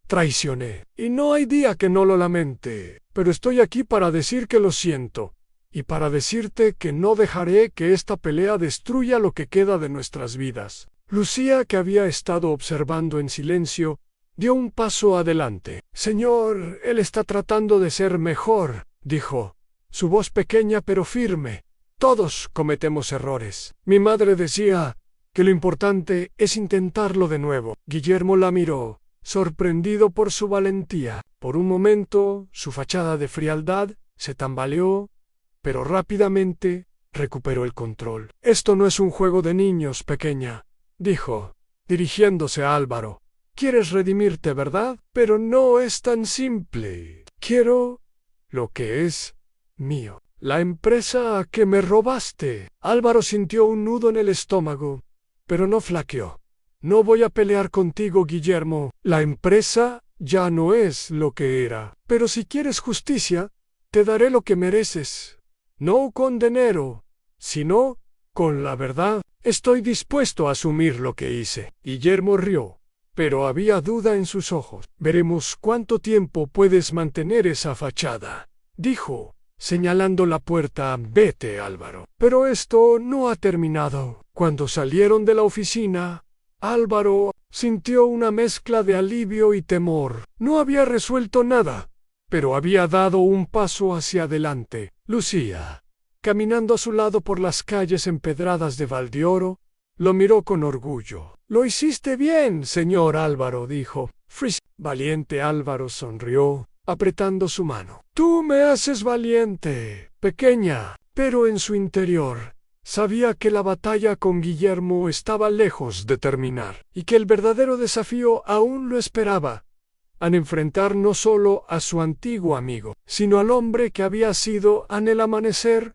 «Traicioné. Y no hay día que no lo lamente, pero estoy aquí para decir que lo siento, y para decirte que no dejaré que esta pelea destruya lo que queda de nuestras vidas». Lucía, que había estado observando en silencio, dio un paso adelante. «Señor, él está tratando de ser mejor», dijo, su voz pequeña pero firme. «Todos cometemos errores. Mi madre decía que lo importante es intentarlo de nuevo». Guillermo la miró, sorprendido por su valentía. Por un momento, su fachada de frialdad se tambaleó, pero rápidamente recuperó el control. «Esto no es un juego de niños, pequeña», dijo, dirigiéndose a Álvaro. «Quieres redimirte, ¿verdad? Pero no es tan simple. Quiero lo que es mío. La empresa a que me robaste». Álvaro sintió un nudo en el estómago, pero no flaqueó. «No voy a pelear contigo, Guillermo. La empresa ya no es lo que era. Pero si quieres justicia, te daré lo que mereces. No con dinero, sino con la verdad. Estoy dispuesto a asumir lo que hice». Guillermo rió, pero había duda en sus ojos. «Veremos cuánto tiempo puedes mantener esa fachada», dijo, señalando la puerta. «Vete, Álvaro». Pero esto no ha terminado. Cuando salieron de la oficina, Álvaro sintió una mezcla de alivio y temor. No había resuelto nada, pero había dado un paso hacia adelante. Lucía, caminando a su lado por las calles empedradas de Valdioro, lo miró con orgullo. «Lo hiciste bien, señor Álvaro», dijo. Valiente Álvaro sonrió, apretando su mano. «Tú me haces valiente, pequeña». Pero en su interior sabía que la batalla con Guillermo estaba lejos de terminar, y que el verdadero desafío aún lo esperaba, al enfrentar no solo a su antiguo amigo, sino al hombre que había sido en el amanecer.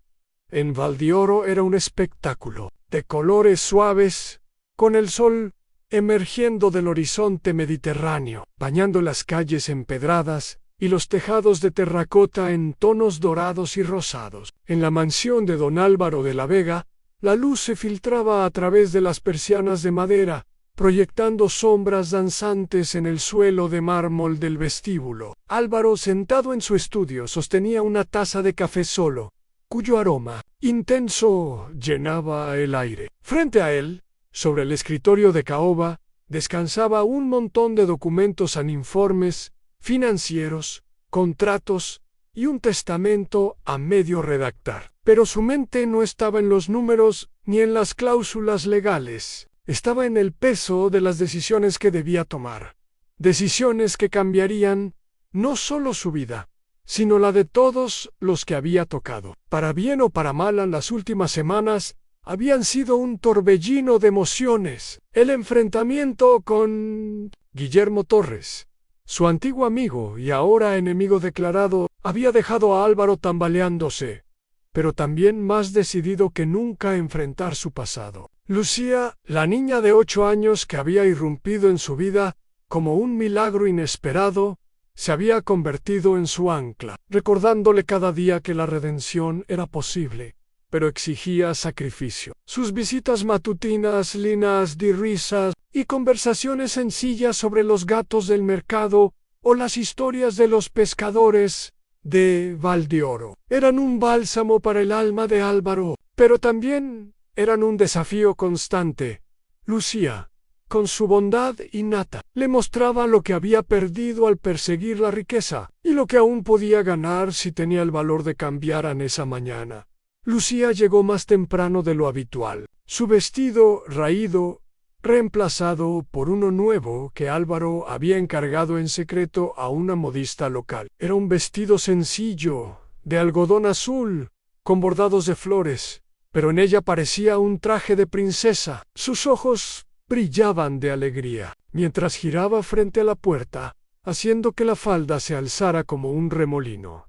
En Valdioro era un espectáculo de colores suaves, con el sol emergiendo del horizonte mediterráneo, bañando las calles empedradas y los tejados de terracota en tonos dorados y rosados. En la mansión de don Álvaro de la Vega, la luz se filtraba a través de las persianas de madera, proyectando sombras danzantes en el suelo de mármol del vestíbulo. Álvaro, sentado en su estudio, sostenía una taza de café solo, cuyo aroma intenso llenaba el aire. Frente a él, sobre el escritorio de caoba, descansaba un montón de documentos informes financieros, contratos y un testamento a medio redactar. Pero su mente no estaba en los números ni en las cláusulas legales. Estaba en el peso de las decisiones que debía tomar. Decisiones que cambiarían no solo su vida, sino la de todos los que había tocado. Para bien o para mal, las últimas semanas habían sido un torbellino de emociones. El enfrentamiento con Guillermo Torres, su antiguo amigo y ahora enemigo declarado, había dejado a Álvaro tambaleándose, pero también más decidido que nunca a enfrentar su pasado. Lucía, la niña de 8 años que había irrumpido en su vida como un milagro inesperado, se había convertido en su ancla, recordándole cada día que la redención era posible, pero exigía sacrificio. Sus visitas matutinas llenas de risas y conversaciones sencillas sobre los gatos del mercado o las historias de los pescadores de Valdioro. Eran un bálsamo para el alma de Álvaro, pero también eran un desafío constante. Lucía, con su bondad innata, le mostraba lo que había perdido al perseguir la riqueza y lo que aún podía ganar si tenía el valor de cambiar en esa mañana. Lucía llegó más temprano de lo habitual. Su vestido raído, reemplazado por uno nuevo que Álvaro había encargado en secreto a una modista local. Era un vestido sencillo, de algodón azul, con bordados de flores, pero en ella parecía un traje de princesa. Sus ojos brillaban de alegría, mientras giraba frente a la puerta, haciendo que la falda se alzara como un remolino.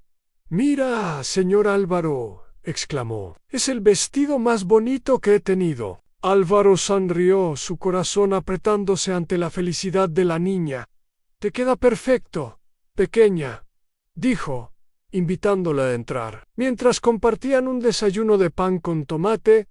«Mira, señor Álvaro», exclamó, «es el vestido más bonito que he tenido». Álvaro sonrió, su corazón apretándose ante la felicidad de la niña. «Te queda perfecto, pequeña», dijo, invitándola a entrar. Mientras compartían un desayuno de pan con tomate,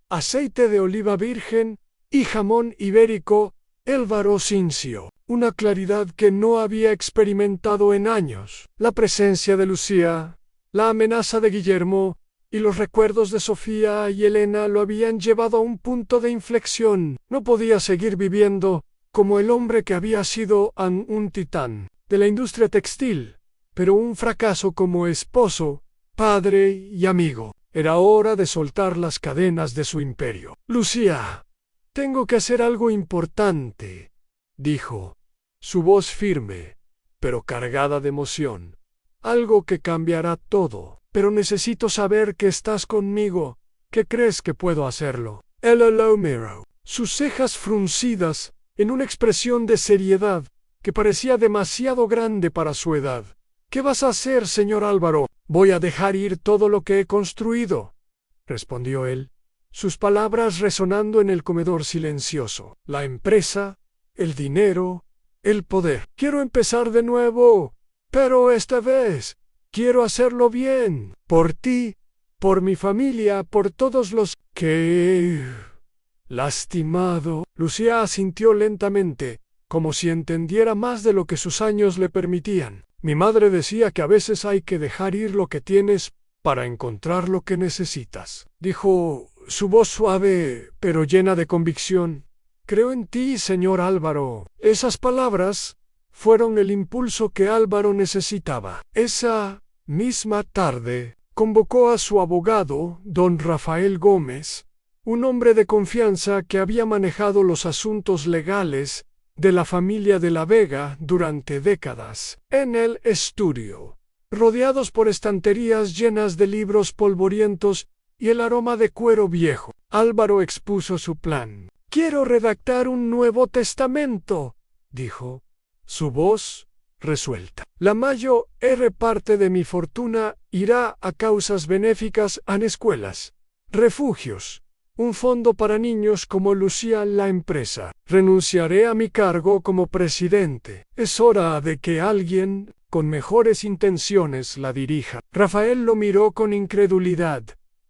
aceite de oliva virgen y jamón ibérico, Álvaro sintió una claridad que no había experimentado en años. La presencia de Lucía, la amenaza de Guillermo y los recuerdos de Sofía y Elena lo habían llevado a un punto de inflexión. No podía seguir viviendo como el hombre que había sido un titán de la industria textil, pero un fracaso como esposo, padre y amigo. Era hora de soltar las cadenas de su imperio. «Lucía, tengo que hacer algo importante», dijo, su voz firme, pero cargada de emoción. «Algo que cambiará todo. Pero necesito saber que estás conmigo. ¿Qué crees que puedo hacerlo?» Él lo miró, sus cejas fruncidas, en una expresión de seriedad que parecía demasiado grande para su edad. «¿Qué vas a hacer, señor Álvaro?» «Voy a dejar ir todo lo que he construido», respondió él, sus palabras resonando en el comedor silencioso. «La empresa, el dinero, el poder. Quiero empezar de nuevo, pero esta vez quiero hacerlo bien, por ti, por mi familia, por todos los que...» «Lastimado». Lucía asintió lentamente, como si entendiera más de lo que sus años le permitían. «Mi madre decía que a veces hay que dejar ir lo que tienes para encontrar lo que necesitas», dijo, su voz suave pero llena de convicción. «Creo en ti, señor Álvaro». Esas palabras fueron el impulso que Álvaro necesitaba. Esa misma tarde convocó a su abogado, don Rafael Gómez, un hombre de confianza que había manejado los asuntos legales de la familia de la Vega durante décadas. En el estudio, rodeados por estanterías llenas de libros polvorientos y el aroma de cuero viejo, Álvaro expuso su plan. «Quiero redactar un Nuevo Testamento», dijo, su voz resuelta. «La mayor parte de mi fortuna irá a causas benéficas en escuelas, refugios, un fondo para niños como Lucía la empresa. Renunciaré a mi cargo como presidente. Es hora de que alguien con mejores intenciones la dirija». Rafael lo miró con incredulidad,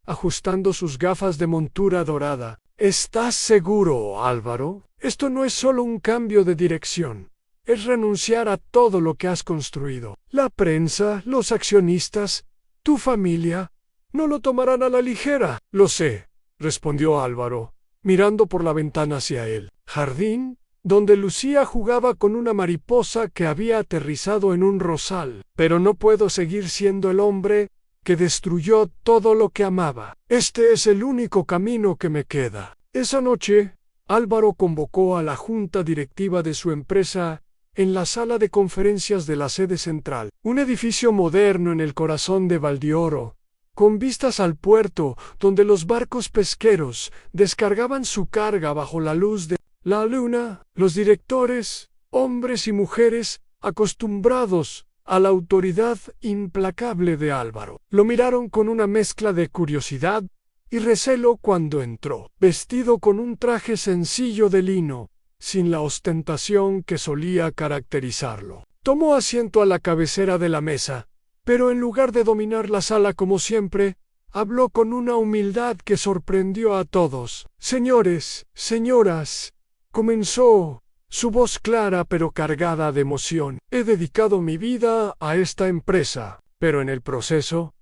ajustando sus gafas de montura dorada. «¿Estás seguro, Álvaro? Esto no es solo un cambio de dirección. Es renunciar a todo lo que has construido. La prensa, los accionistas, tu familia, no lo tomarán a la ligera». «Lo sé», respondió Álvaro, mirando por la ventana hacia el jardín, donde Lucía jugaba con una mariposa que había aterrizado en un rosal. «Pero no puedo seguir siendo el hombre que destruyó todo lo que amaba. Este es el único camino que me queda». Esa noche, Álvaro convocó a la junta directiva de su empresa en la sala de conferencias de la sede central, un edificio moderno en el corazón de Valdioro, con vistas al puerto donde los barcos pesqueros descargaban su carga bajo la luz de la luna. Los directores, hombres y mujeres acostumbrados a la autoridad implacable de Álvaro, lo miraron con una mezcla de curiosidad y recelo cuando entró, vestido con un traje sencillo de lino, sin la ostentación que solía caracterizarlo. Tomó asiento a la cabecera de la mesa, pero en lugar de dominar la sala como siempre, habló con una humildad que sorprendió a todos. «Señores, señoras», comenzó, su voz clara pero cargada de emoción. He dedicado mi vida a esta empresa, pero en el proceso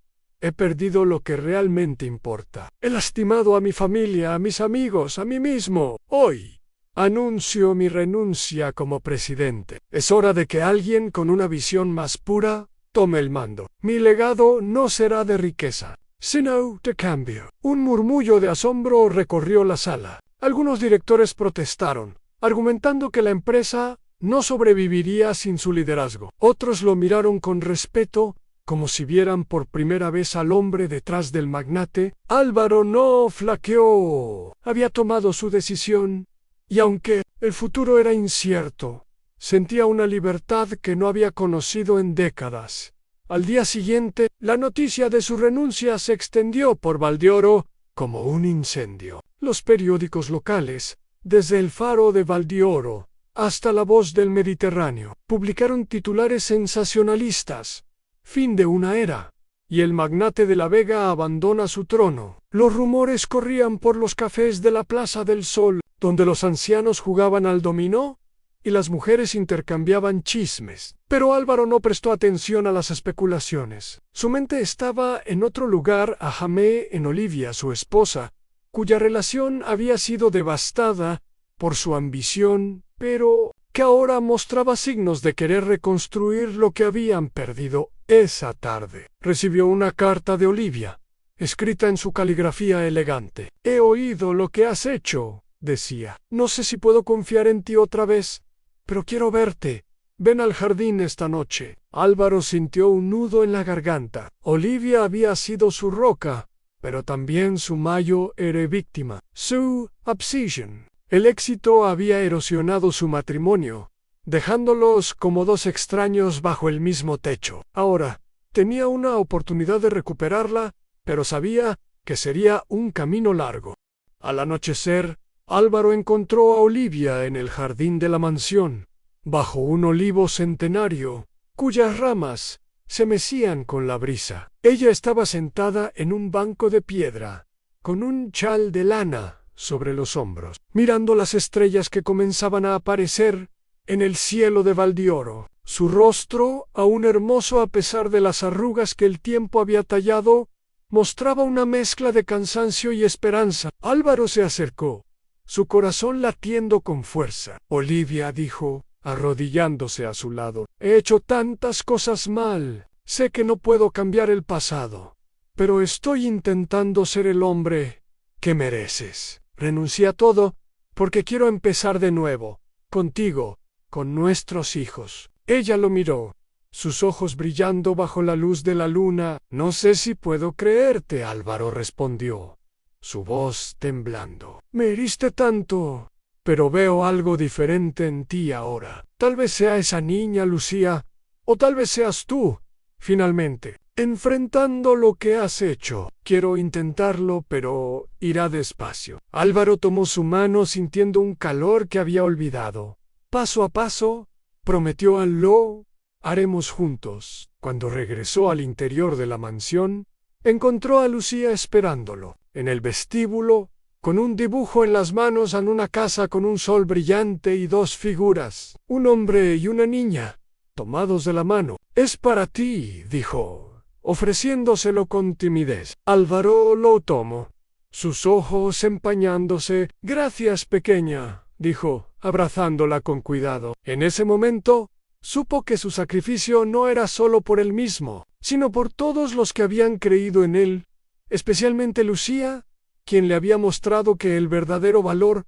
he perdido lo que realmente importa. He lastimado a mi familia, a mis amigos, a mí mismo. Hoy anuncio mi renuncia como presidente. Es hora de que alguien con una visión más pura tome el mando. Mi legado no será de riqueza, sino de cambio. Un murmullo de asombro recorrió la sala. Algunos directores protestaron, argumentando que la empresa no sobreviviría sin su liderazgo. Otros lo miraron con respeto, como si vieran por primera vez al hombre detrás del magnate. Álvaro no flaqueó. Había tomado su decisión, y aunque el futuro era incierto, sentía una libertad que no había conocido en décadas. Al día siguiente, la noticia de su renuncia se extendió por Valdioro como un incendio. Los periódicos locales, desde el Faro de Valdioro hasta La Voz del Mediterráneo, publicaron titulares sensacionalistas. Fin de una era, y el magnate de la Vega abandona su trono. Los rumores corrían por los cafés de la Plaza del Sol, donde los ancianos jugaban al dominó y las mujeres intercambiaban chismes. Pero Álvaro no prestó atención a las especulaciones. Su mente estaba en otro lugar, a Jamé, en Olivia, su esposa, cuya relación había sido devastada por su ambición, pero que ahora mostraba signos de querer reconstruir lo que habían perdido. Esa tarde recibió una carta de Olivia, escrita en su caligrafía elegante. «He oído lo que has hecho», decía. «No sé si puedo confiar en ti otra vez, pero quiero verte. Ven al jardín esta noche». Álvaro sintió un nudo en la garganta. Olivia había sido su roca, pero también su mayo era víctima. Su obsesión. El éxito había erosionado su matrimonio, dejándolos como dos extraños bajo el mismo techo. Ahora tenía una oportunidad de recuperarla, pero sabía que sería un camino largo. Al anochecer, Álvaro encontró a Olivia en el jardín de la mansión, bajo un olivo centenario, cuyas ramas se mecían con la brisa. Ella estaba sentada en un banco de piedra, con un chal de lana sobre los hombros, mirando las estrellas que comenzaban a aparecer en el cielo de Valdioro. Su rostro, aún hermoso a pesar de las arrugas que el tiempo había tallado, mostraba una mezcla de cansancio y esperanza. Álvaro se acercó, su corazón latiendo con fuerza. «Olivia», dijo, arrodillándose a su lado, «he hecho tantas cosas mal. Sé que no puedo cambiar el pasado, pero estoy intentando ser el hombre que mereces. Renuncié a todo porque quiero empezar de nuevo, contigo, con nuestros hijos». Ella lo miró, sus ojos brillando bajo la luz de la luna. «No sé si puedo creerte», Álvaro respondió, su voz temblando. «Me heriste tanto, pero veo algo diferente en ti ahora. Tal vez sea esa niña, Lucía, o tal vez seas tú, finalmente, enfrentando lo que has hecho. Quiero intentarlo, pero irá despacio». Álvaro tomó su mano sintiendo un calor que había olvidado. Paso a paso, prometió lo haremos juntos. Cuando regresó al interior de la mansión, encontró a Lucía esperándolo. En el vestíbulo, con un dibujo en las manos en una casa con un sol brillante y dos figuras, un hombre y una niña, tomados de la mano. «Es para ti», dijo, ofreciéndoselo con timidez. Álvaro lo tomó, sus ojos empañándose. «Gracias, pequeña», dijo, abrazándola con cuidado. En ese momento, supo que su sacrificio no era solo por él mismo, sino por todos los que habían creído en él, especialmente Lucía, quien le había mostrado que el verdadero valor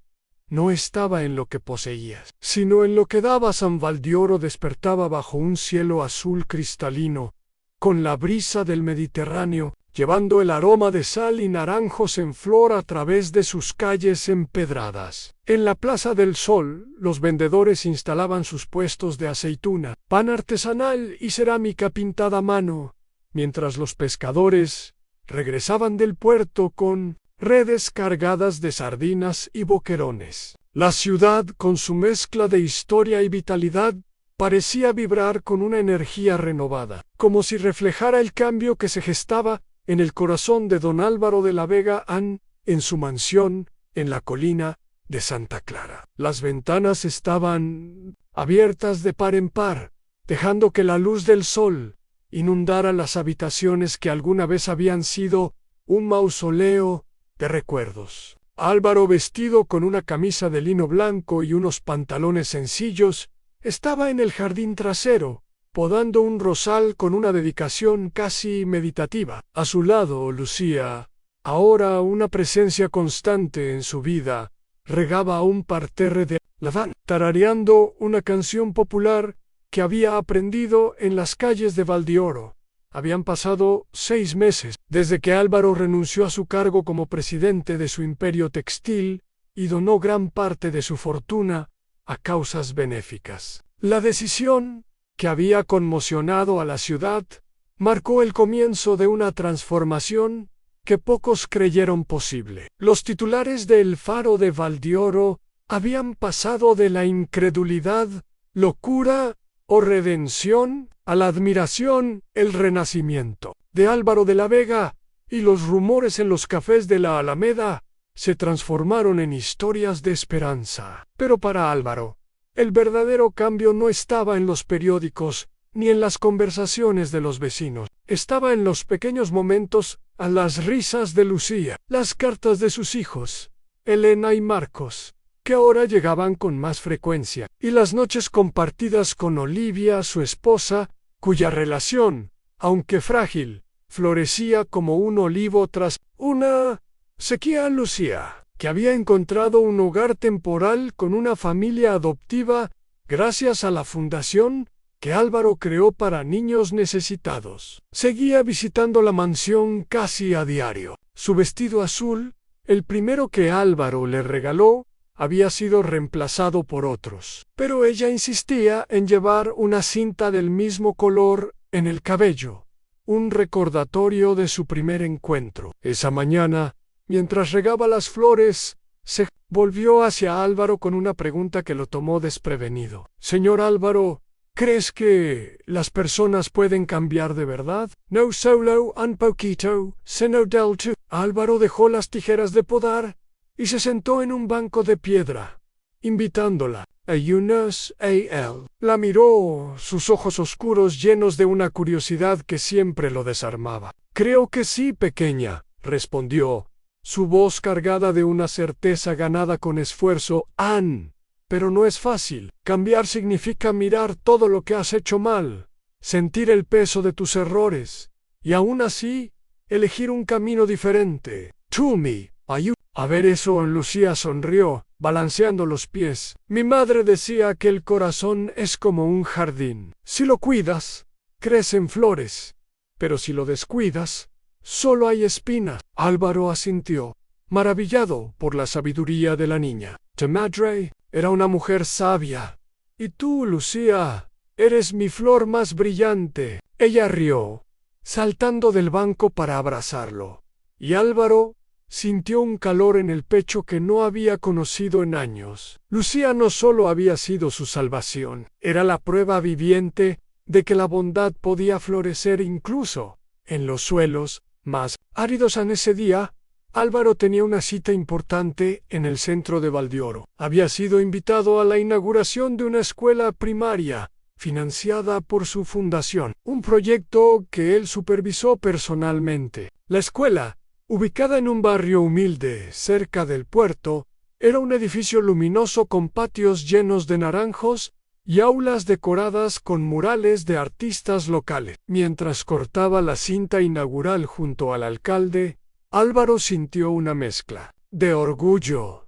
no estaba en lo que poseías, sino en lo que dabas. San Valdioro despertaba bajo un cielo azul cristalino, con la brisa del Mediterráneo, llevando el aroma de sal y naranjos en flor a través de sus calles empedradas. En la Plaza del Sol, los vendedores instalaban sus puestos de aceituna, pan artesanal y cerámica pintada a mano, mientras los pescadores regresaban del puerto con redes cargadas de sardinas y boquerones. La ciudad, con su mezcla de historia y vitalidad, parecía vibrar con una energía renovada, como si reflejara el cambio que se gestaba en el corazón de don Álvaro de la Vega en su mansión, en la colina de Santa Clara. Las ventanas estaban abiertas de par en par, dejando que la luz del sol inundara las habitaciones que alguna vez habían sido un mausoleo de recuerdos. Álvaro, vestido con una camisa de lino blanco y unos pantalones sencillos, estaba en el jardín trasero, podando un rosal con una dedicación casi meditativa. A su lado, Lucía, ahora una presencia constante en su vida, regaba un parterre de lavanda, tarareando una canción popular que había aprendido en las calles de Valdioro. Habían pasado 6 meses desde que Álvaro renunció a su cargo como presidente de su imperio textil y donó gran parte de su fortuna a causas benéficas. La decisión, que había conmocionado a la ciudad, marcó el comienzo de una transformación que pocos creyeron posible. Los titulares de El Faro de Valdioro habían pasado de la incredulidad, locura o redención a la admiración, el renacimiento de Álvaro de la Vega, y los rumores en los cafés de la Alameda se transformaron en historias de esperanza. Pero para Álvaro, el verdadero cambio no estaba en los periódicos ni en las conversaciones de los vecinos. Estaba en los pequeños momentos, a las risas de Lucía, las cartas de sus hijos, Elena y Marcos, que ahora llegaban con más frecuencia, y las noches compartidas con Olivia, su esposa, cuya relación, aunque frágil, florecía como un olivo tras una sequía. Lucía, que había encontrado un hogar temporal con una familia adoptiva gracias a la fundación que Álvaro creó para niños necesitados, seguía visitando la mansión casi a diario. Su vestido azul, el primero que Álvaro le regaló, había sido reemplazado por otros, pero ella insistía en llevar una cinta del mismo color en el cabello, un recordatorio de su primer encuentro. Esa mañana, mientras regaba las flores, se volvió hacia Álvaro con una pregunta que lo tomó desprevenido. «Señor Álvaro, ¿crees que las personas pueden cambiar de verdad?» «No solo un poquito, sino del todo». Álvaro dejó las tijeras de podar y se sentó en un banco de piedra, invitándola. Ayunas a él. La miró, sus ojos oscuros llenos de una curiosidad que siempre lo desarmaba. «Creo que sí, pequeña», respondió, su voz cargada de una certeza ganada con esfuerzo. Pero no es fácil. Cambiar significa mirar todo lo que has hecho mal, sentir el peso de tus errores, y aún así, elegir un camino diferente. «To me, A ver eso», Lucía sonrió, balanceando los pies. «Mi madre decía que el corazón es como un jardín. Si lo cuidas, crecen flores, pero si lo descuidas, solo hay espinas». Álvaro asintió, maravillado por la sabiduría de la niña. Tu madre era una mujer sabia. Y tú, Lucía, eres mi flor más brillante. Ella rió, saltando del banco para abrazarlo. Y Álvaro sintió un calor en el pecho que no había conocido en años. Lucía no solo había sido su salvación, era la prueba viviente de que la bondad podía florecer incluso en los suelos más áridos. En ese día, Álvaro tenía una cita importante en el centro de Valdioro. Había sido invitado a la inauguración de una escuela primaria, financiada por su fundación, un proyecto que él supervisó personalmente. La escuela, ubicada en un barrio humilde cerca del puerto, era un edificio luminoso con patios llenos de naranjos y aulas decoradas con murales de artistas locales. Mientras cortaba la cinta inaugural junto al alcalde, Álvaro sintió una mezcla de orgullo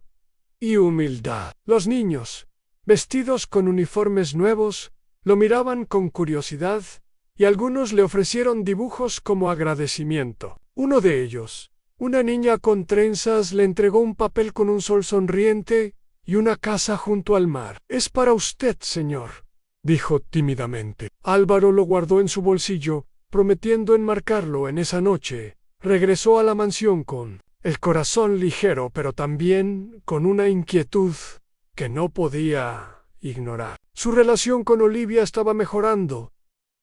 y humildad. Los niños, vestidos con uniformes nuevos, lo miraban con curiosidad y algunos le ofrecieron dibujos como agradecimiento. Uno de ellos, una niña con trenzas, le entregó un papel con un sol sonriente y una casa junto al mar. «Es para usted, señor», dijo tímidamente. Álvaro lo guardó en su bolsillo, prometiendo enmarcarlo en esa noche. Regresó a la mansión con el corazón ligero, pero también con una inquietud que no podía ignorar. Su relación con Olivia estaba mejorando,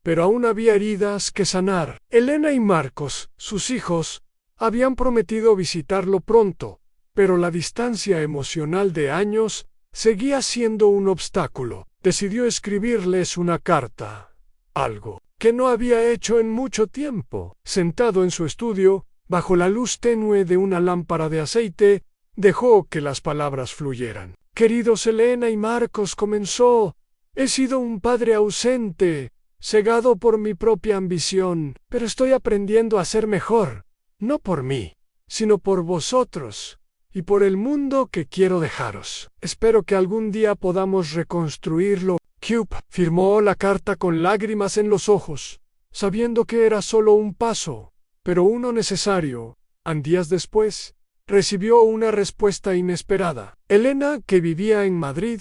pero aún había heridas que sanar. Elena y Marcos, sus hijos, habían prometido visitarlo pronto, pero la distancia emocional de años seguía siendo un obstáculo. Decidió escribirles una carta, algo que no había hecho en mucho tiempo. Sentado en su estudio, bajo la luz tenue de una lámpara de aceite, dejó que las palabras fluyeran. Queridos Elena y Marcos, comenzó. He sido un padre ausente, cegado por mi propia ambición, pero estoy aprendiendo a ser mejor, no por mí, sino por vosotros y por el mundo que quiero dejaros. Espero que algún día podamos reconstruirlo. Cube firmó la carta con lágrimas en los ojos, sabiendo que era solo un paso, pero uno necesario. Días después, recibió una respuesta inesperada. Elena, que vivía en Madrid,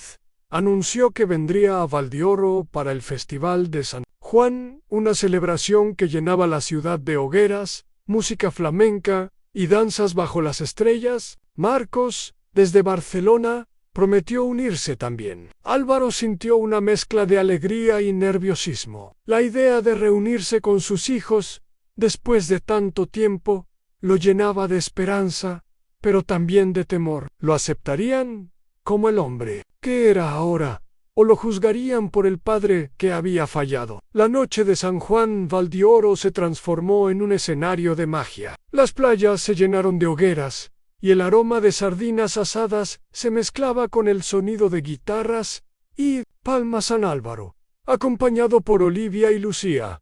anunció que vendría a Valdioro para el Festival de San Juan, una celebración que llenaba la ciudad de hogueras, música flamenca y danzas bajo las estrellas. Marcos, desde Barcelona, prometió unirse también. Álvaro sintió una mezcla de alegría y nerviosismo. La idea de reunirse con sus hijos, después de tanto tiempo, lo llenaba de esperanza, pero también de temor. ¿Lo aceptarían como el hombre que era ahora, o lo juzgarían por el padre que había fallado? La noche de San Juan Valdioro se transformó en un escenario de magia. Las playas se llenaron de hogueras, y el aroma de sardinas asadas se mezclaba con el sonido de guitarras y Palma San Álvaro, acompañado por Olivia y Lucía,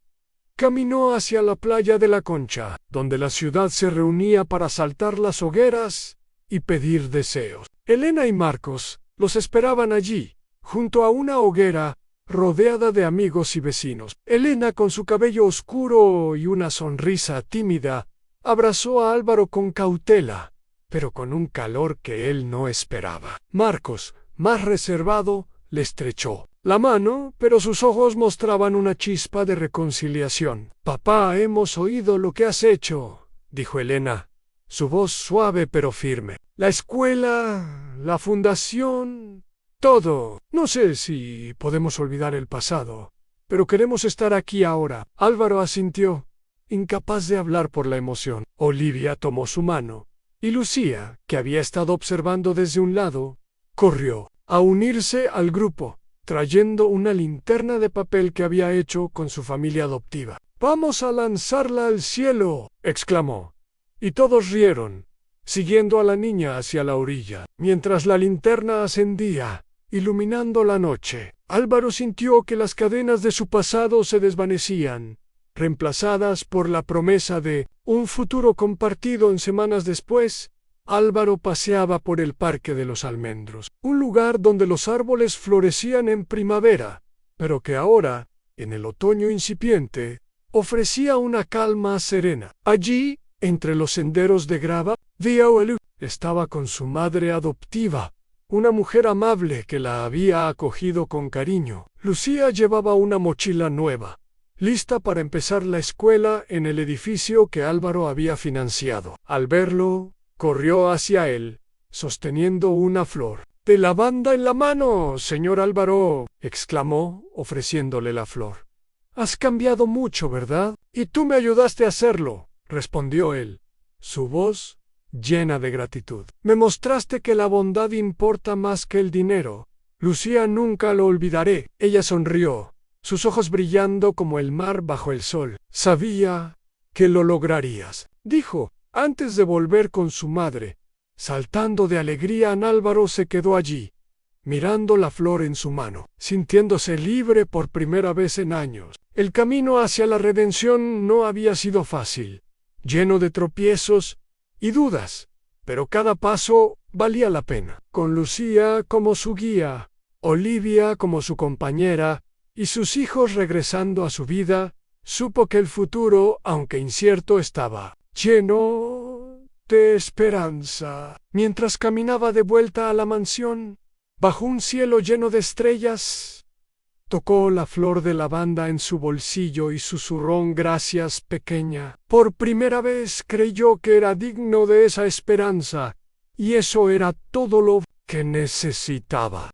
caminó hacia la playa de la Concha, donde la ciudad se reunía para saltar las hogueras y pedir deseos. Elena y Marcos los esperaban allí, junto a una hoguera, rodeada de amigos y vecinos. Elena, con su cabello oscuro y una sonrisa tímida, abrazó a Álvaro con cautela, pero con un calor que él no esperaba. Marcos, más reservado, le estrechó la mano, pero sus ojos mostraban una chispa de reconciliación. «Papá, hemos oído lo que has hecho», dijo Elena, su voz suave pero firme. «La escuela, la fundación, todo. No sé si podemos olvidar el pasado, pero queremos estar aquí ahora». Álvaro asintió, incapaz de hablar por la emoción. Olivia tomó su mano, y Lucía, que había estado observando desde un lado, corrió a unirse al grupo, trayendo una linterna de papel que había hecho con su familia adoptiva. «Vamos a lanzarla al cielo», exclamó, y todos rieron, siguiendo a la niña hacia la orilla. Mientras la linterna ascendía, iluminando la noche, Álvaro sintió que las cadenas de su pasado se desvanecían, reemplazadas por la promesa de un futuro compartido. En semanas después, Álvaro paseaba por el Parque de los Almendros, un lugar donde los árboles florecían en primavera, pero que ahora, en el otoño incipiente, ofrecía una calma serena. Allí, entre los senderos de grava, Viola estaba con su madre adoptiva, una mujer amable que la había acogido con cariño. Lucía llevaba una mochila nueva, lista para empezar la escuela en el edificio que Álvaro había financiado. Al verlo, corrió hacia él, sosteniendo una flor. «De lavanda en la mano, señor Álvaro», exclamó, ofreciéndole la flor. «Has cambiado mucho, ¿verdad? Y tú me ayudaste a hacerlo», respondió él, su voz llena de gratitud. «Me mostraste que la bondad importa más que el dinero. Lucía, nunca lo olvidaré». Ella sonrió, sus ojos brillando como el mar bajo el sol. «Sabía que lo lograrías», dijo, antes de volver con su madre. Saltando de alegría, Álvaro se quedó allí, mirando la flor en su mano, sintiéndose libre por primera vez en años. El camino hacia la redención no había sido fácil, lleno de tropiezos y dudas, pero cada paso valía la pena. Con Lucía como su guía, Olivia como su compañera, y sus hijos regresando a su vida, supo que el futuro, aunque incierto, estaba lleno de esperanza. Mientras caminaba de vuelta a la mansión, bajo un cielo lleno de estrellas, tocó la flor de lavanda en su bolsillo y susurró: «Gracias, pequeña». Por primera vez creyó que era digno de esa esperanza, y eso era todo lo que necesitaba.